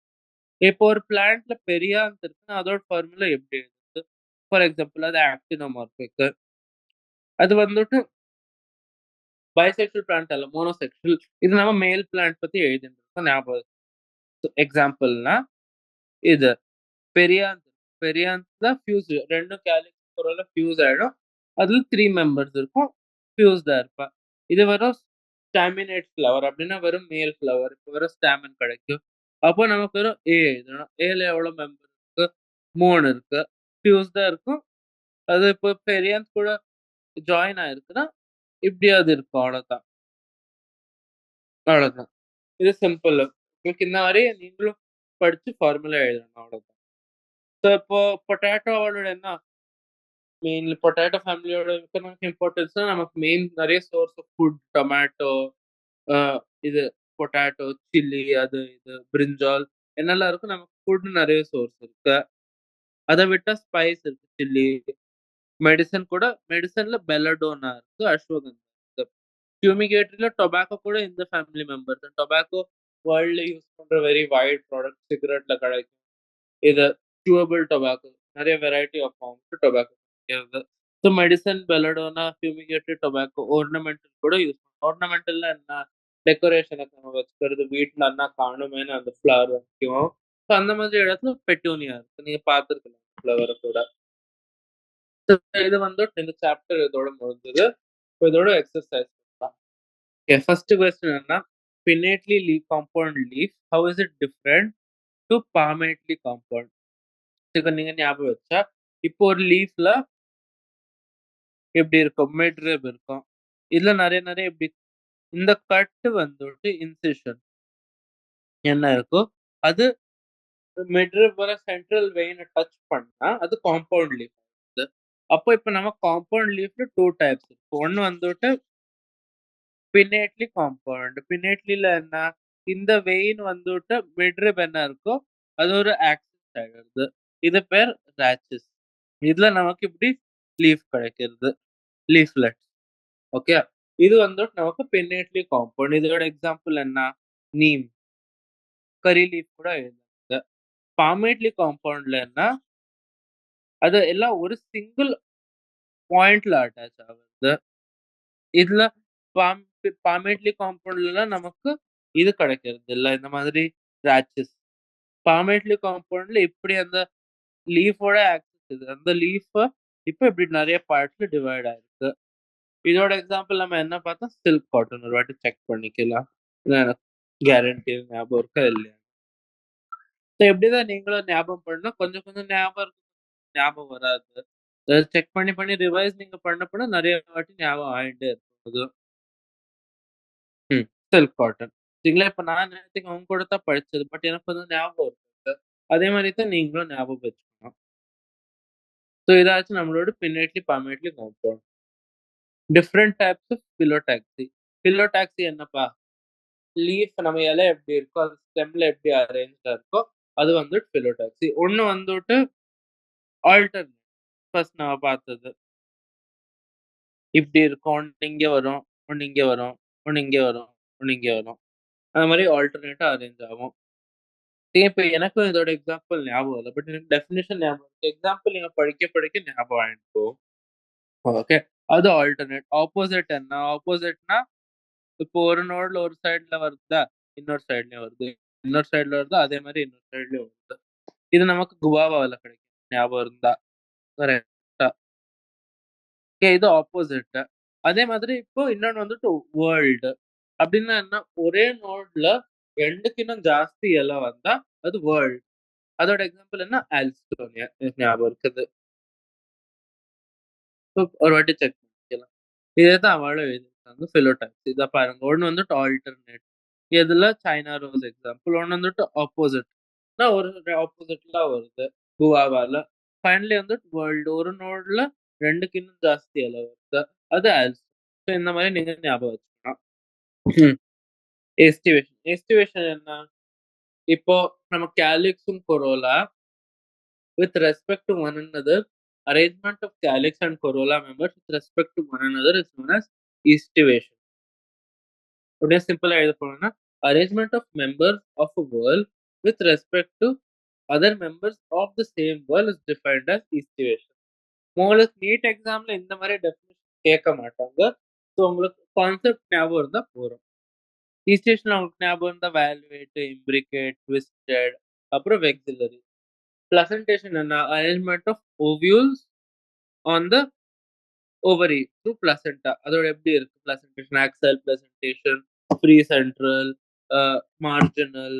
இப்போ ஒரு பிளான்ட்ல பெரியான்த் இருக்குன்னா, அதோட ஃபார்முலா எப்படி எழுதுறது? ஃபார் எக்ஸாம்பிள் அது ஆக்டினோமார்பிக். அது வந்துட்டு பைசெக்சுவல் பிளான்ட் அல்ல, மோனோசெக்சுவல். இது நம்ம மேல் பிளான்ட் பத்தி எழுதிருக்கோம் ஞாபகம். எக்ஸாம்பிள்னா இது பெரியாந்த். பெரியாந்த்ல ஃபியூஸ் 2ம் கேலிக்ஸ் பொருள்ல ஃபியூஸ் ஆயிடும். அதுல 3 மெம்பர்ஸ் இருக்கும். ஃபியூஸ்டா இருப்பா. இது வெறும் ஸ்டாமினேட் ஃப்ளவர் அப்படின்னா வெறும் மேல் ஃப்ளவர். இப்ப வெறும் ஸ்டாமன் கிடைக்கும். அப்போ நமக்கு வெறும் ஏ எழுதணும். ஏல எவ்வளோ மெம்பர் இருக்கு? 3 இருக்கு. ஃபியூஸ்டா இருக்கும். அது இப்போ பெரியாந்த் கூட ஜாயின் ஆயிருக்குன்னா, இப்படியாவது இருக்கும். அவ்வளோதான். அவ்வளோதான். இது சிம்பிள். உங்களுக்கு இந்த மாரி நீங்களும் படிச்சு ஃபார்முலா எழுதணும் அவ்வளோதான். ஸோ இப்போ பொட்டேட்டோவோட என்ன மெயின் பொட்டேட்டோ ஃபேமிலியோட எக்கனாமிக் இம்பார்ட்டன்ஸ்னா நமக்கு மெயின் நெறைய சோர்ஸ் ஆஃப் ஃபுட் டொமேட்டோ, அ இது பொட்டேட்டோ, சில்லி அது இது பிரிஞ்சால் என்னெல்லாம் இருக்கோ நமக்கு ஃபுட் நெறைய சோர்ஸ் இருக்கு. அத விட்டா ஸ்பைஸ் இருக்கு சில்லி. மெடிசின் கூட மெடிசின்ல பெல்லடோனா இருக்கு, அஸ்வகந்தா இருக்கு. ஃப்யூமிகேட்டரில டொபாக்கோ கூட இந்த ஃபேமிலி மெம்பர் தான். டொபாக்கோ வேர்ல்ட்ல யூஸ் பண்ற வெரி வைட் ப்ராடக்ட் சிகரெட்ல கிடைக்கும். இது சியூவபிள் டொபாக்கோ. நெறைய வெரைட்டி ஆஃப் ஃபார்ம்ஸ் டொபாக்கோ இருக்கு. So medicine, belladonna, fumigatory tobacco, ornamental கூட யூஸ் பண்ணுவோம். ஆர்னமெண்டல்னா என்ன? டெக்கரேஷனுக்கு நம்ம வச்சுக்கிறது வீட்ல நல்லா காணுமேன்னு அந்த ஃப்ளவர் வைக்கும். ஸோ அந்த மாதிரி இடத்துல பெட்டூனியா இருக்கு. நீங்க பார்த்துருக்கலாம் ஃப்ளவர கூட. So இது வந்து இந்த சாப்டர் இதோட முடிஞ்சது. இப்ப இதோட எக்ஸர்சைஸ் பண்ணலாம். ஓகே ஃபர்ஸ்ட் கொஸ்டின் என்னன்னா, pinnately leaf compound leaf how is it different to palmately compound? இத நீங்க ஞாபகம் வச்சா, இப்போ ஒரு லீஃப்ல எப்படி இருக்கும்? மிட் ரிப் இருக்கும். இதுல நெறைய நெறைய எப்படி இந்த கட் வந்துட்டு இன்சிஷன் என்ன இருக்கோ, அது மிட் ரிப் வர சென்ட்ரல் வெயின டச் பண்ணா, அது காம்பவுண்ட் லீஃப். அப்போ இப்ப நம்ம காம்பவுண்ட் லீஃப்ல 2 டைப்ஸ் இருக்கு. ஒண்ணு வந்துட்டு பின்னேட்லி காம்பவுண்ட். பின்னேட்லில என்ன? இந்த வெயின் வந்துட்டு மிட் ரிப் என்ன இருக்கோ, அது ஒரு ஆக்சிஸ் ஆயிடுது. இது பேர் ராச்சஸ். இதுல நமக்கு இப்படி லீஃப் கிடைக்கிறது. லீஃப்லெட். ஓகே. இது வந்துட்டு நமக்கு பின்னேட்லி காம்பவுண்ட். இதோட எக்ஸாம்பிள் என்ன? நீம், கரி லீஃப் கூட எழுதுறாங்க. பாமேட்லி காம்பவுண்ட்ல என்ன? அது எல்லாம் ஒரு சிங்கிள் பாயிண்ட்ல அட்டாச் ஆகுது. இதுல பாம் பாமேட்லி காம்பவுண்ட்லலாம் நமக்கு இது கிடைக்கிறது இல்ல. இந்த மாதிரி ராச்சஸ். பாமேட்லி காம்பவுண்ட்ல இப்படி அந்த லீஃபோட ஆக்சிஸ் இது. அந்த லீஃப இப்ப இப்படி நெறைய பார்ட்ஸ்ல டிவைட் ஆயிருக்கு. இதோட எக்ஸாம்பிள் நம்ம என்ன பார்த்தோம்? Silk cotton. ஒரு வாட்டி செக் பண்ணிக்கலாம். இல்ல எனக்கு கேரண்டி ஞாபகம் இருக்கா இல்லையா? ஸோ இப்படிதான் நீங்களும் ஞாபகம் பண்ணணும். கொஞ்சம் கொஞ்சம் ஞாபகம் இருக்கும். ஞாபகம் வராது. அதாவது செக் பண்ணி பண்ணி ரிவைஸ் நீங்க பண்ண பண்ண நெறைய வாட்டி ஞாபகம் ஆயிட்டே இருக்கும் அது. ம். Silk cotton. சரிங்களா? இப்ப நான் நேத்துக்கு உங்க கூட தான் படிச்சது. பட் எனக்கு வந்து ஞாபகம் இருக்கு. அதே மாரி தான் நீங்களும் ஞாபகம் வச்சுக்கணும். ஸோ இதாச்சும் நம்மளோட pinnately, palmately compound. Different types of phyllotaxy. Phyllotaxy என்னப்பா? லீஃப் நம்ம இலை எப்படி இருக்கோ, அது ஸ்டெம்ல எப்படி அரேஞ்ச்டா இருக்கோ, அது வந்துட்டு பிலோடாக்ஸி. ஒண்ணு வந்துட்டு ஆல்டர்னேட். ஃபர்ஸ்ட் நம்ம பார்த்தது. இப்படி இருக்கும். ஒண்ணு இங்க வரும், ஒண்ணு இங்க வரும், ஒண்ணு இங்க வரும், ஒண்ணு இங்க வரும். அது மாரி ஆல்டர்னேட்டா அரேஞ்ச் ஆகும். இப்ப எனக்கும் இதோட எக்ஸாம்பிள் ஞாபகம் இல்ல. பட் எனக்கு டெஃபினிஷன் ஞாபகம் இருக்கு. எக்ஸாம்பிள் நீங்க படிக்க படிக்க ஞாபகம் ஆயிட்டு போகும். ஓகே. அது ஆல்டர்னேட். ஆப்போசிட் என்ன? ஆப்போசிட்னா இப்போ ஒரு நோட்ல ஒரு சைடுல வருதா, இன்னொரு சைடுலயும் வருது. இன்னொரு சைடுல வருதா, அதே மாரி இன்னொரு சைடுலயும் வருது. இது நமக்கு குவாவால கிடைக்கும். ஞாபகம் இருந்தா. கரெக்ட்டா. ஓகே. இது ஆப்போசிட். அதே மாதிரி இப்போ இன்னொன்னு வந்துட்டு வேர்ல்டு. அப்டின்னா என்ன? ஒரே நோட்ல 2க்கு இன்னும் ஜாஸ்தி இல வந்தா அது வேர்ல்ட். அதோட எக்ஸாம்பிள் என்ன? ஆல்ஸ்டோனியா. எனக்கு ஞாபகம் இருக்குது. ஒரு வாட்டி செக் பண்ணிக்கலாம். இதே தான் அவளும் எழுதியிருக்காங்க. பிலோடாக்ஸ். இத பாருங்க. ஒண்ணு வந்துட்டு ஆல்டர்னேட். எதுல? China rose example. ஒண்ணு வந்துட்டு ஆப்போசிட். ஒரு ஆப்போசிட்ல வருது. குவாவால. ஃபைனலி வந்துட்டு வேர்ல்டு. ஒரு நோட்ல 2க்கு இன்னும் ஜாஸ்தி இல வருது. அது ஆல்ஸ். ஸோ இந்த மாரி நீங்க ஞாபகம் வச்சுக்கலாம். ம். எஸ்டிவேஷன். எஸ்டிவேஷன் என்ன? இப்போ நம்ம காலிக்ஸும் corolla with respect to one another, arrangement of calyx and corolla members with respect to one another is known as estivation. அப்படியே சிம்பிளா எழுத போனோம்னா arrangement of members of a whorl with respect to other members of the same whorl is defined as estivation. உங்களுக்கு NEET எக்ஸாம்ல இந்த மாதிரி definition கேட்க மாட்டாங்க. ஸோ உங்களுக்கு கான்செப்ட் ஞாபகம் இருந்தா போதும். ஈஸ்டேஷன் உங்களுக்கு ஞாபகம் இருந்தா வேல்யூவேட், இம்ப்ரிகேட், ட்விஸ்டட், அப்புறம் வெக்ஸிலரி. பிளசன்டேஷன் என்ன? Arrangement of ovules on the ovary through placenta. அதோட எப்படி இருக்கு placentation? Axile placentation, free central, marginal,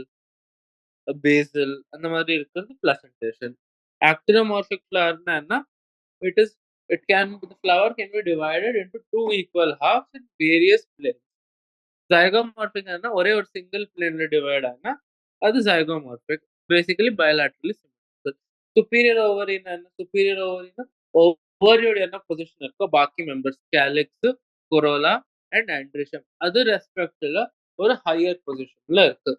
basal அந்த மாதிரி இருக்கிறது பிளசன்டேஷன். ஆக்டினோமார்பிக் ஃப்ளவர்னா என்ன? It is it can the flower can be divided into 2 equal halves in various planes. Zygomorphic என்ன? ஒரே ஒரு சிங்கிள் பிளேன்ல டிவைட் ஆனா அது zygomorphic. Basically bilaterally symmetrical. Superior ஓவரின்னா என்ன? சுப்பீரியர் ஓவரின்னா ஓவரியோட என்ன பொசிஷன் இருக்கோ பாக்கி மெம்பர்ஸ் கேலிக்ஸ், கொரோலா அண்ட் ஆண்ட்ரிஷம் அது ரெஸ்பெக்ட்ல ஒரு ஹையர் பொசிஷன்ல இருக்கு.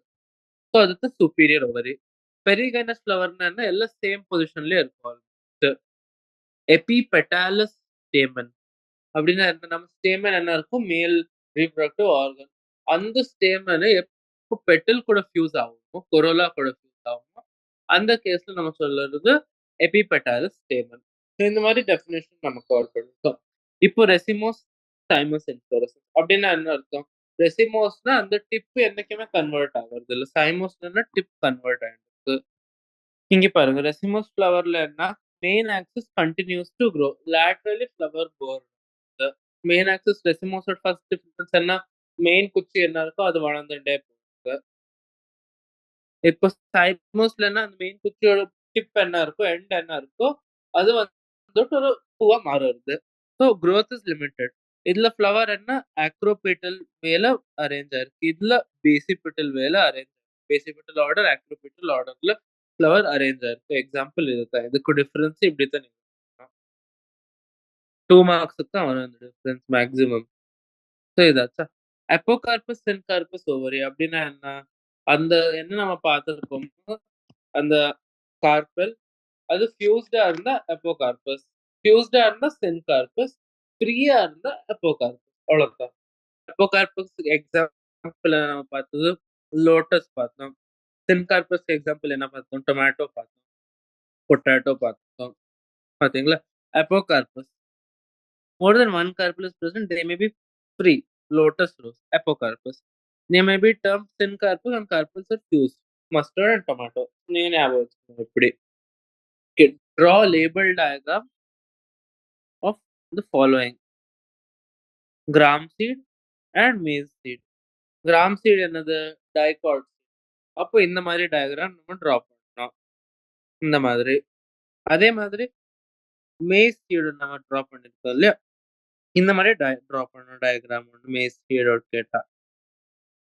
ஸோ அதுக்கு சுப்பீரியர் ஓவரி. பெரிகைனஸ் ஃப்ளவர்னா என்ன? எல்லாம் சேம் பொசிஷன்லயே இருக்கும் ஆல்மோஸ்ட். எபிபெட்டாலஸ் ஸ்டேமன் அப்படின்னா என்ன? நம்ம ஸ்டேமன் என்ன இருக்கும்? மேல் ரீப்ரடக்டிவ் ஆர்கன். அந்த ஸ்டேமன் எப்போ பெட்டல் கூட ஃபியூஸ் ஆகுமோ, கொரோலா கூட ஃபியூஸ் ஆகுமோ, அந்த கேஸ்ல நம்ம சொல்றது எபிபெட்டாலஸ் ஸ்டேமன். இந்த மாதிரி டெஃபினேஷன் நம்ம கவர் பண்ணிருக்கோம். இப்போ ரெசிமோஸ், சைமஸ் இன்ஃப்ளோரசன்ஸ் அப்படின்னா என்ன அர்த்தம்? ரெசிமோஸ்னா அந்த டிப் என்னைக்குமே கன்வெர்ட் ஆகுறது இல்ல. சைமோஸ்னா டிப் கன்வெர்ட் ஆயிருக்கு. இங்க பாருங்க ரெசிமோஸ் ஃப்ளவர்ல என்ன? Main axis continues to grow. Laterally flower bore. Main axis ரெசிமோஸோட ஃபர்ஸ்ட் டிஃபரன்ஸ் என்ன? மெயின் குச்சி என்ன இருக்கோ அது வளர்ந்துட்டே போகுது. இப்போ சைமோஸ்லன்னா அந்த மெயின் குச்சியோட டிப் என்ன இருக்கோ, எண்ட் என்ன இருக்கோ, அது வந்துட்டு ஒரு பூவா மாறுது. So growth is limited. இதுல ஃப்ளவர் என்ன? ஆக்ரோபெட்டல் வேல அரேஞ்ச் ஆயிருக்கு. இதுல பேசிபெட்டல் வேல அரேஞ்ச் ஆயிருக்கு. பேசிபெட்டல் ஆர்டர், ஆக்ரோபெட்டல் ஆர்டர்ல ஃப்ளவர் அரேஞ்ச் ஆயிருக்கு. எக்ஸாம்பிள் இதுதான். இதுக்கு டிஃபரன்ஸ் இப்படித்தான் நீங்க 2 மார்க்ஸ்க்கு தான் வரும் இந்த difference maximum. So இதாச்சா? அப்போகார்பஸ், syncarpous ovary அப்படின்னா என்ன? அந்த என்ன நம்ம பார்த்திருக்கோமோ, அந்த கார்பெல் அது ஃபியூஸ்டா இருந்தா அப்போகார்பஸ். ஃபியூஸ்டா இருந்தா சின்கார்பஸ். ஃப்ரீயா இருந்தா அப்போகார்பஸ். அவ்வளவுதான். அப்போகார்பஸ் எக்ஸாம்பிள் நம்ம பார்த்தது லோட்டஸ் பார்த்தோம். சின்கார்பஸ் எக்ஸாம்பிள் என்ன பார்த்தோம்? டொமேட்டோ பார்த்தோம். பொட்டேட்டோ பார்த்தோம். பார்த்தீங்களா? அப்போகார்பஸ். More than one carpel is present, they may be free. Lotus rose, apocarpus. They may be termed syncarpus and carpels are fused. Mustard and tomato. நீங்க ஞாபகம் வச்சுக்கோங்க இப்படி. Okay. Draw label diagram of the following. Gram seed and maize seed. Gram seed என்னது? Dicot. அப்போ இந்த மாதிரி diagram நம்ம draw பண்ணணும். இந்த மாதிரி. அதே மாதிரி maize seed நம்ம டிரா பண்ணிருக்கோம் இல்லையா? இந்த மாதிரி டிரா பண்ணணும் டயக்ராம் ஒண்ணு maize seed கேட்டா.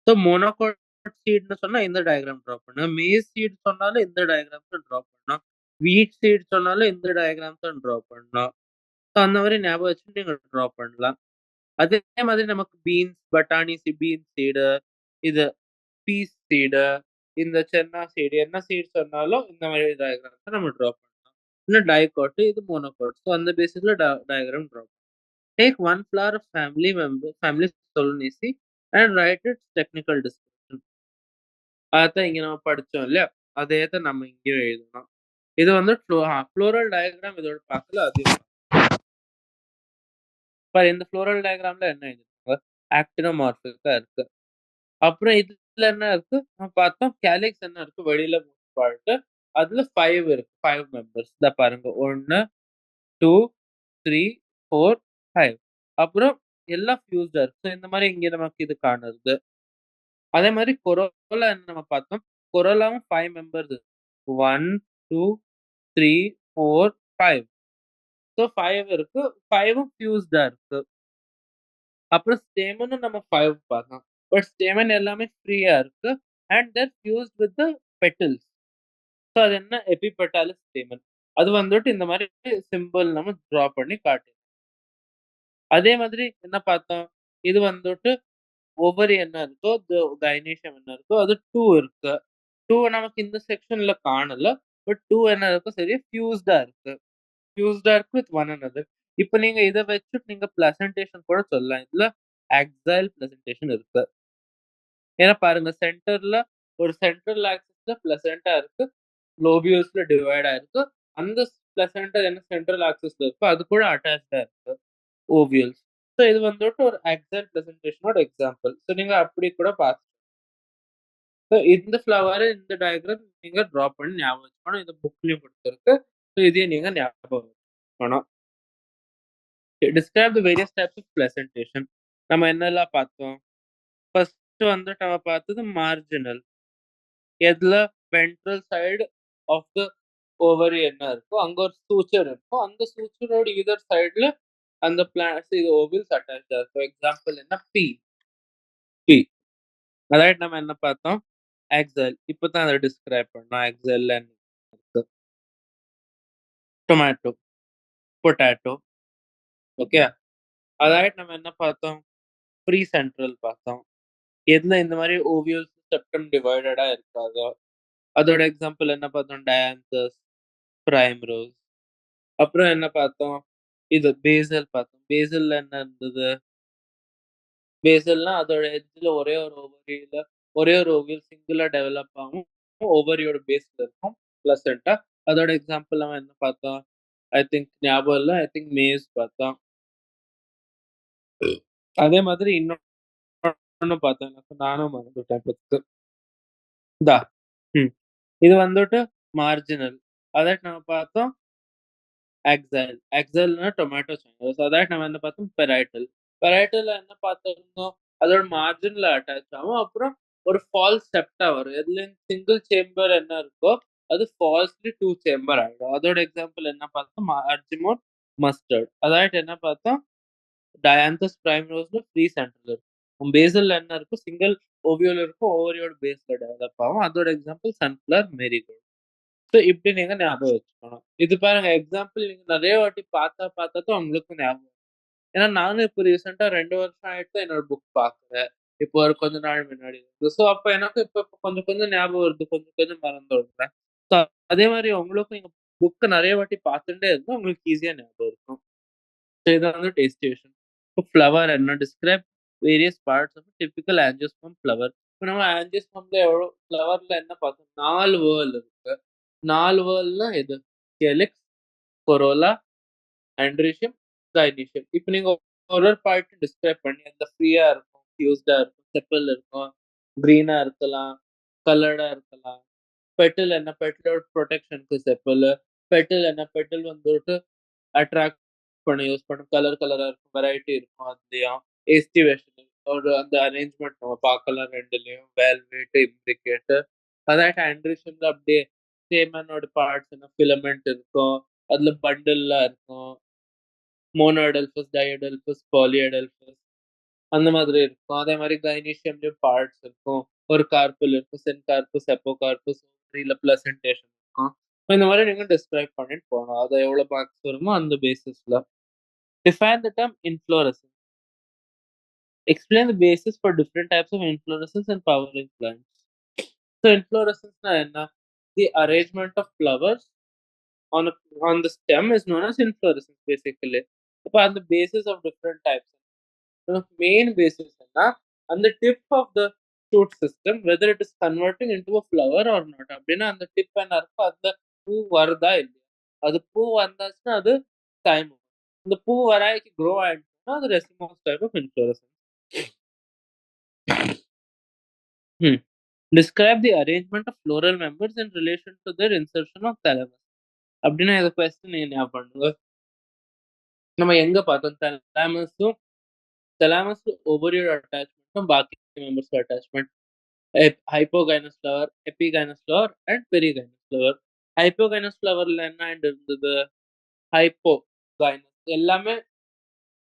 ஸோ மோனோகாட் சீட்ன்னு சொன்னா இந்த டயகிராம் ட்ரா பண்ணுங்க. மேஸ் சீட் சொன்னாலும் இந்த டயகிராம்ஸ் தான் ட்ரா பண்ணணும். வீட் சீட் சொன்னாலும் இந்த டயகிராம்ஸ் தான் ட்ரா பண்ணணும். ஸோ அந்த மாரி ஞாபகம் வச்சுட்டு நீங்க ட்ரா பண்ணலாம். அதே மாதிரி நமக்கு பீன்ஸ், பட்டாணி பீன்ஸ் சீடு, இது பீஸ் சீடு, இந்த சென்னா சீடு, என்ன சீட் சொன்னாலும் இந்த மாரி டயகிராம்ஸ நம்ம ட்ரா பண்ணலாம். இல்ல டைகோட், இது மோனோகோட். ஸோ அந்த பேசிஸ்ல diagram draw Take one flower of family Solonesi and write its technical description. அதத்தான் இங்க நம்ம படிச்சோம் இல்லையா? அதே தான் நம்ம இங்கேயும் எழுதணும். இது வந்து ஃப்ளோரல் டயகிராம் இதோட பக்கத்துல அதிகம். இந்த ஃப்ளோரல் டயகிராம்ல என்ன எழுதிருக்காங்க? ஆக்டினோமார்பிக்கா இருக்கு. அப்புறம் இதுல என்ன இருக்கு? நம்ம பார்த்தோம் கேலிக்ஸ் என்ன இருக்கு? வெளியில பார்ட். அதுல 5 இருக்கு. 5 மெம்பர்ஸ். இதா பாருங்க. 1, 2, 3, 4, 5. அப்புறம் எல்லாம் ஃபியூஸ்டா இருக்கு. ஸோ இந்த மாரி இங்க நமக்கு இது காணுது. அதே மாரி கொரோலா நம்ம பார்த்தோம். கொரோலாவும் 5 மெம்பர்ஸ் இருக்கு. 1, 2, 3, 4, 5. ஸோ 5 இருக்கு. 5ம் ஃபியூஸ்டா இருக்கு. அப்புறம் ஸ்டேமனும் நம்ம 5 பார்த்தோம். பட் ஸ்டேமன் எல்லாமே ஃப்ரீயா இருக்கு. And they're fused with the petals. So அது என்ன எபிபெட்டாலிஸ் ஸ்டேமன். அது வந்துட்டு இந்த மாரி சிம்பல் நம்ம டிரா பண்ணி காட்டினோம். அதே மாதிரி என்ன பார்த்தோம்? இது வந்துட்டு ஓவரி என்ன இருக்கோ, கைனீஷியம் என்ன இருக்கோ, அது 2 இருக்கு. 2 நமக்கு இந்த செக்ஷன்ல காணல. பட் 2 என்ன இருக்கு சரியா ஃபியூஸ்டா இருக்கு. ஃபியூஸ்டா இருக்கு வித் ஒன் அனதர். இப்ப நீங்க இத வச்சுட்டு நீங்க பிளசன்டேஷன் கூட சொல்லலாம். இதுல ஆக்ஸைல் பிளசன்டேஷன் இருக்கு. ஏன்னா பாருங்க சென்டர்ல ஒரு சென்ட்ரல் ஆக்சிஸ்ல பிளசன்டா இருக்கு. லோபியூல்ஸ்ல டிவைட் ஆயிருக்கு. அந்த பிளசன்டா என்ன சென்ட்ரல் ஆக்சிஸ்ல இருக்கோ அது கூட அட்டாச்டா இருக்கு. ஓவியல்ஸ். ஸோ இது வந்துட்டு ஒரு ஆக்ஸைல் பிளசன்டேஷனோட எக்ஸாம்பிள். ஸோ நீங்க அப்படி கூட பார்த்து ஸோ இந்த ஃப்ளவர இந்த டயகிராம் நீங்க ட்ரா பண்ணி ஞாபகம் வச்சுக்கணும். இது புக்லயும் குடுத்திருக்கு. ஸோ இதையும் நீங்க ஞாபகம் வச்சுக்கணும். Describe the various types of placentation. நம்ம என்னெல்லாம் பார்த்தோம்? ஃபர்ஸ்ட் வந்துட்டு நம்ம பார்த்தது மார்ஜினல். எதுல ventral side of the ovary என்ன இருக்கோ, அங்க ஒரு சூச்சர் இருக்கும். அந்த சூச்சரோட ஈதர் சைடுல அந்த பிளான்ட்ஸ் இது ஓவில்ஸ் அட்டாச்டா இருக்கும். எக்ஸாம்பிள் என்ன? பி. பி. அதாவது நம்ம என்ன பார்த்தோம்? ஆக்ஸைல். இப்ப தான் அத டிஸ்கிரைப் பண்ணோம். ஆக்ஸைல்ல என்ன இருக்கு? Tomato, potato. ஓகே. அதாவது நம்ம என்ன பார்த்தோம்? ப்ரீ சென்ட்ரல் பார்த்தோம். எதுல இந்த மாரி ஓவியல்ஸ் செப்டம் டிவைடடா இருக்காதோ, அதோட எக்ஸாம்பிள் என்ன பார்த்தோம்? டயாந்தஸ், பிரைம்ரோஸ். அப்புறம் என்ன பார்த்தோம்? இது பேசல் பார்த்தோம். பேசல்ல என்ன இருந்தது? பேசல்னா அதோட எட்ஜ்ல ஒரே ஒரு ஓவியல் சிங்கிளா டெவலப் ஆகும். ஓவரியோட பேஸ்ல இருக்கும். பிளசன்ட்டா. அதோட எக்ஸாம்பிள் நம்ம என்ன பார்த்தோம்? ஐ திங்க் ஞாபகம் இல்ல. ஐ திங்க் மேஸ் பார்த்தோம். அதே மாதிரி இன்னொன்னு பார்த்தேன். நானும் மறந்துட்டேன் ஃபர்ஸ்ட்டு. இந்தா. ம். இது வந்துட்டு மார்ஜினல். அதாவது நம்ம பார்த்தோம் எக்ஸைல். எக்ஸைல்னா tomato sauce. அதாவது நம்ம என்ன பார்த்தோம்? பெரைட்டல். பெரைட்டல்ல என்ன பார்த்திருந்தோம்? அதோட மார்ஜின்ல அட்டாச் ஆகும். அப்புறம் ஒரு ஃபால்ஸ் செப்டா வரும். எதுல சிங்கிள் சேம்பர் என்ன இருக்கோ, அது ஃபால்ஸ்லி 2 சேம்பர் ஆயிடும். அதோட எக்ஸாம்பிள் என்ன பார்த்தோம்? அர்ஜிமோன், மஸ்டர்ட். அதாவது என்ன பார்த்தோம்? டயாந்தஸ் பிரைம்ரோஸ்ல ஃப்ரீ சென்டர்ல இருக்கும். பேசல்ல என்ன இருக்கும்? சிங்கிள் ஓவியோல இருக்கும். ஓவரியோட பேஸ்ல டெவலப் ஆகும். அதோட எக்ஸாம்பிள் சன்ஃப்ளவர், மேரிகோல்ட். ஸோ இப்படி நீங்க ஞாபகம் வச்சுக்கணும். இது பாருங்க எக்ஸாம்பிள் நீங்க நெறைய வாட்டி பார்த்தா தான் உங்களுக்கும் ஞாபகம். ஏன்னா நானும் இப்போ ரீசென்ட்டா 2 வருஷம் ஆயிட்டு தான் என்னோட புக் பார்க்குறேன். இப்போ ஒரு கொஞ்ச நாள் முன்னாடி. ஸோ அப்ப எனக்கு இப்ப கொஞ்சம் கொஞ்சம் ஞாபகம் வருது. கொஞ்சம் கொஞ்சம் மறந்து விடுறேன். ஸோ அதே மாரி உங்களுக்கும் நீங்க புக்க நெறைய வாட்டி பார்த்துட்டே இருந்தா உங்களுக்கு ஈஸியா ஞாபகம் இருக்கும். ஸோ இதான் வந்து டெஸ்டினேஷன். இப்போ ஃப்ளவர் என்ன describe various parts of typical angiosperm flower. இப்போ நம்ம ஆஞ்சியோஸ்பெர்ம்ல எவ்வளோ ஃப்ளவர்ல என்ன பார்த்தோம்? 4 வேர்ல் இருக்கு. 4 வேர்ல்னா எது? Calyx, corolla, androecium, கைனீஷியம். இப்ப நீங்க ஒரு பார்ட் டிஸ்கிரைப் பண்ணி அந்த ஃப்ரீயா இருக்கும், ஃபியூஸ்டா இருக்கும், செப்பல் இருக்கும், கிரீனா இருக்கலாம், கலர்டா இருக்கலாம். பெட்டல் என்ன? பெட்டலோட புரொடெக்ஷனுக்கு செப்பலு. பெட்டல் என்ன? பெட்டல் வந்துட்டு அட்ராக்ட் பண்ண யூஸ் பண்ணும். கலர் கலரா இருக்கும். வெரைட்டி இருக்கும் அதுலயும். எஸ்டிவேஷன் ஒரு அந்த அரேஞ்ச்மென்ட் நம்ம பார்க்கலாம் 2லயும். Velvet, implicate. அதாட்டு ஆண்ட்ரீஷியம்ல அப்படியே ஸ்டேமனோட பார்ட்ஸ் என்ன ஃபிலமென்ட் இருக்கும். அதுல பண்டில்லாம் இருக்கும். மோனோடெல்பஸ், டையோடெல்பஸ், பாலியோடெல்பஸ் அந்த மாதிரி இருக்கும். அதே மாரி கைனீஷியம்லயும் பார்ட்ஸ் இருக்கும். ஒரு கார்பல் இருக்கும். சென்கார்பஸ், எப்போகார்பஸ், இல்ல பிளசன்டேஷன் இருக்கும். இந்த மாரி நீங்க டிஸ்கிரைப் பண்ணிட்டு போணும். அது எவ்வளோ மார்க்ஸ் வருமோ அந்த பேசிஸ்ல. Define the term inflorescence. Explain the basis for different types of inflorescence and flowering plants. So inflorescence na enna? The arrangement of flowers on a, on the stem is known as inflorescence basically. Upon the basis of different types. The main basis enna? On the tip of the shoot system, whether it is converting into a flower or not. அப்படின்னா அந்த tip என்ன இருக்கோ அந்த பூ வருதா இல்லையா? அது பூ வந்தாச்சுன்னா அது time. இந்த பூ வராய்க்கு grow ஆயிடுச்சுன்னா அது racemose type of inflorescence. Hmm. Describe the arrangement of floral members in relation to their insertion of thalamus. அப்படின்னா இந்த கொஸ்டின் நீங்க ஞாபகம் பண்ணுங்க. நம்ம எங்க பார்த்தோம்? thalamus ovarial attachment பாக்கி members attachment. Hypogynous flower, epigynous flower and perigynous flower. Hypogynous flowerல என்ன இருந்தது? Hypogynous எல்லாமே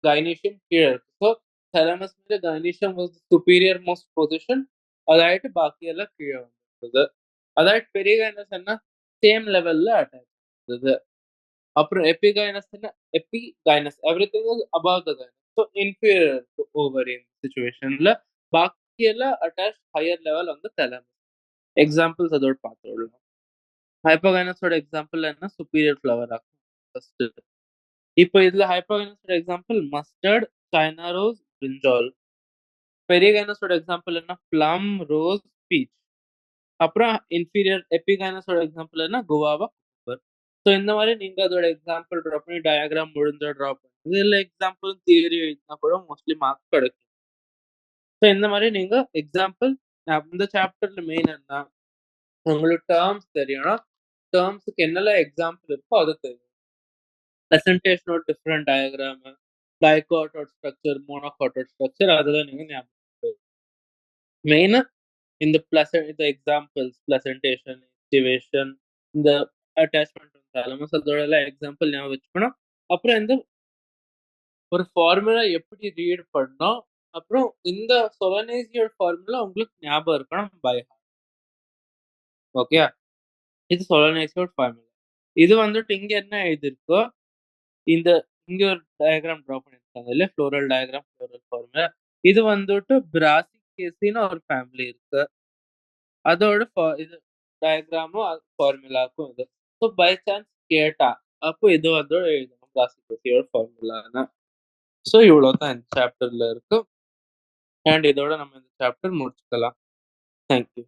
gynoecium கீழ இருக்கு. So thalamus மீது gynoecium was the superior most position. அதாயிட்டு பாக்கி எல்லாம் கீழ வந்திருந்தது. அதாயிட்டு perigynous என்ன சேம் லெவல்ல அட்டாச் இருந்தது. அப்புறம் epigynous என்ன epigynous everything is above the gynous. So inferior to ovary in situationல பாக்கி எல்லாம் attached higher level on the thalamus. Examples அதோட பார்த்துடலாம். ஹைப்போகைனஸோட எக்ஸாம்பிள் என்ன? சுப்பீரியர் ஃப்ளவர் ஆகும் ஃபர்ஸ்ட். இப்போ இதுல ஹைப்போகைனஸோட example mustard, China rose, brinjal. பெரிகைனஸோட எக்ஸாம்பிள் என்ன? Plum, rose, peach. அப்புறம் இன்ஃபீரியர் எபிகைனஸோட எக்ஸாம்பிள் என்ன? Guava, cucumber. ஸோ இந்த மாதிரி நீங்க அதோட எக்ஸாம்பிள் ட்ரா பண்ணி டயக்ராம் முடிஞ்சா ட்ரா பண்ணுங்க. இல்லை எக்ஸாம்பிள் தியரி எழுதினா கூட மோஸ்ட்லி மார்க் கிடைக்கும். ஸோ இந்த மாதிரி நீங்க எக்ஸாம்பிள் இந்த சாப்டர்ல மெயின் என்ன? உங்களுக்கு டேர்ம்ஸ் தெரியணும். டேர்ம்ஸுக்கு என்னெல்லாம் எக்ஸாம்பிள் இருக்கோ அது தெரியும். presentation of different diagram, dichotoid structure, monochotoid structure, அதெல்லாம் நீங்க ஞாபகம். மெயினா இந்த இந்த எக்ஸாம்பிள்ஸ் presentation, activation, இந்த அட்டாச்மெண்ட் thalamus அதோட எல்லாம் எக்ஸாம்பிள் ஞாபகம் வச்சுக்கணும். அப்புறம் இந்த ஒரு ஃபார்முலா எப்படி ரீட் பண்ணணும், அப்புறம் இந்த சொலனேசியோட ஃபார்முலா உங்களுக்கு ஞாபகம் இருக்கணும் பை ஹார்ட். ஓகே, இது சொலனேசியோட ஃபார்முலா. இது வந்துட்டு இங்க என்ன எழுதிருக்கோ இந்த இங்க ஒரு டயக்ராம் ட்ரா பண்ணிருக்காங்க இல்ல, ஃப்ளோரல் டயக்ராம், ஃப்ளோரல் ஃபார்முலா. இது வந்துட்டு பிராசிகேசின்னு ஒரு ஃபேமிலி இருக்கு. அதோட இது டயக்ராமும் ஃபார்முலாக்கும் இது. ஸோ பை சான்ஸ் கேட்டா அப்போ இது வந்து எழுதணும் பிராசிகேசியோட ஃபார்முலான்னு. ஸோ இவ்வளோதான் இந்த சாப்டர்ல இருக்கு. அண்ட் இதோட நம்ம இந்த சாப்டர் முடிச்சுக்கலாம். தேங்க்யூ.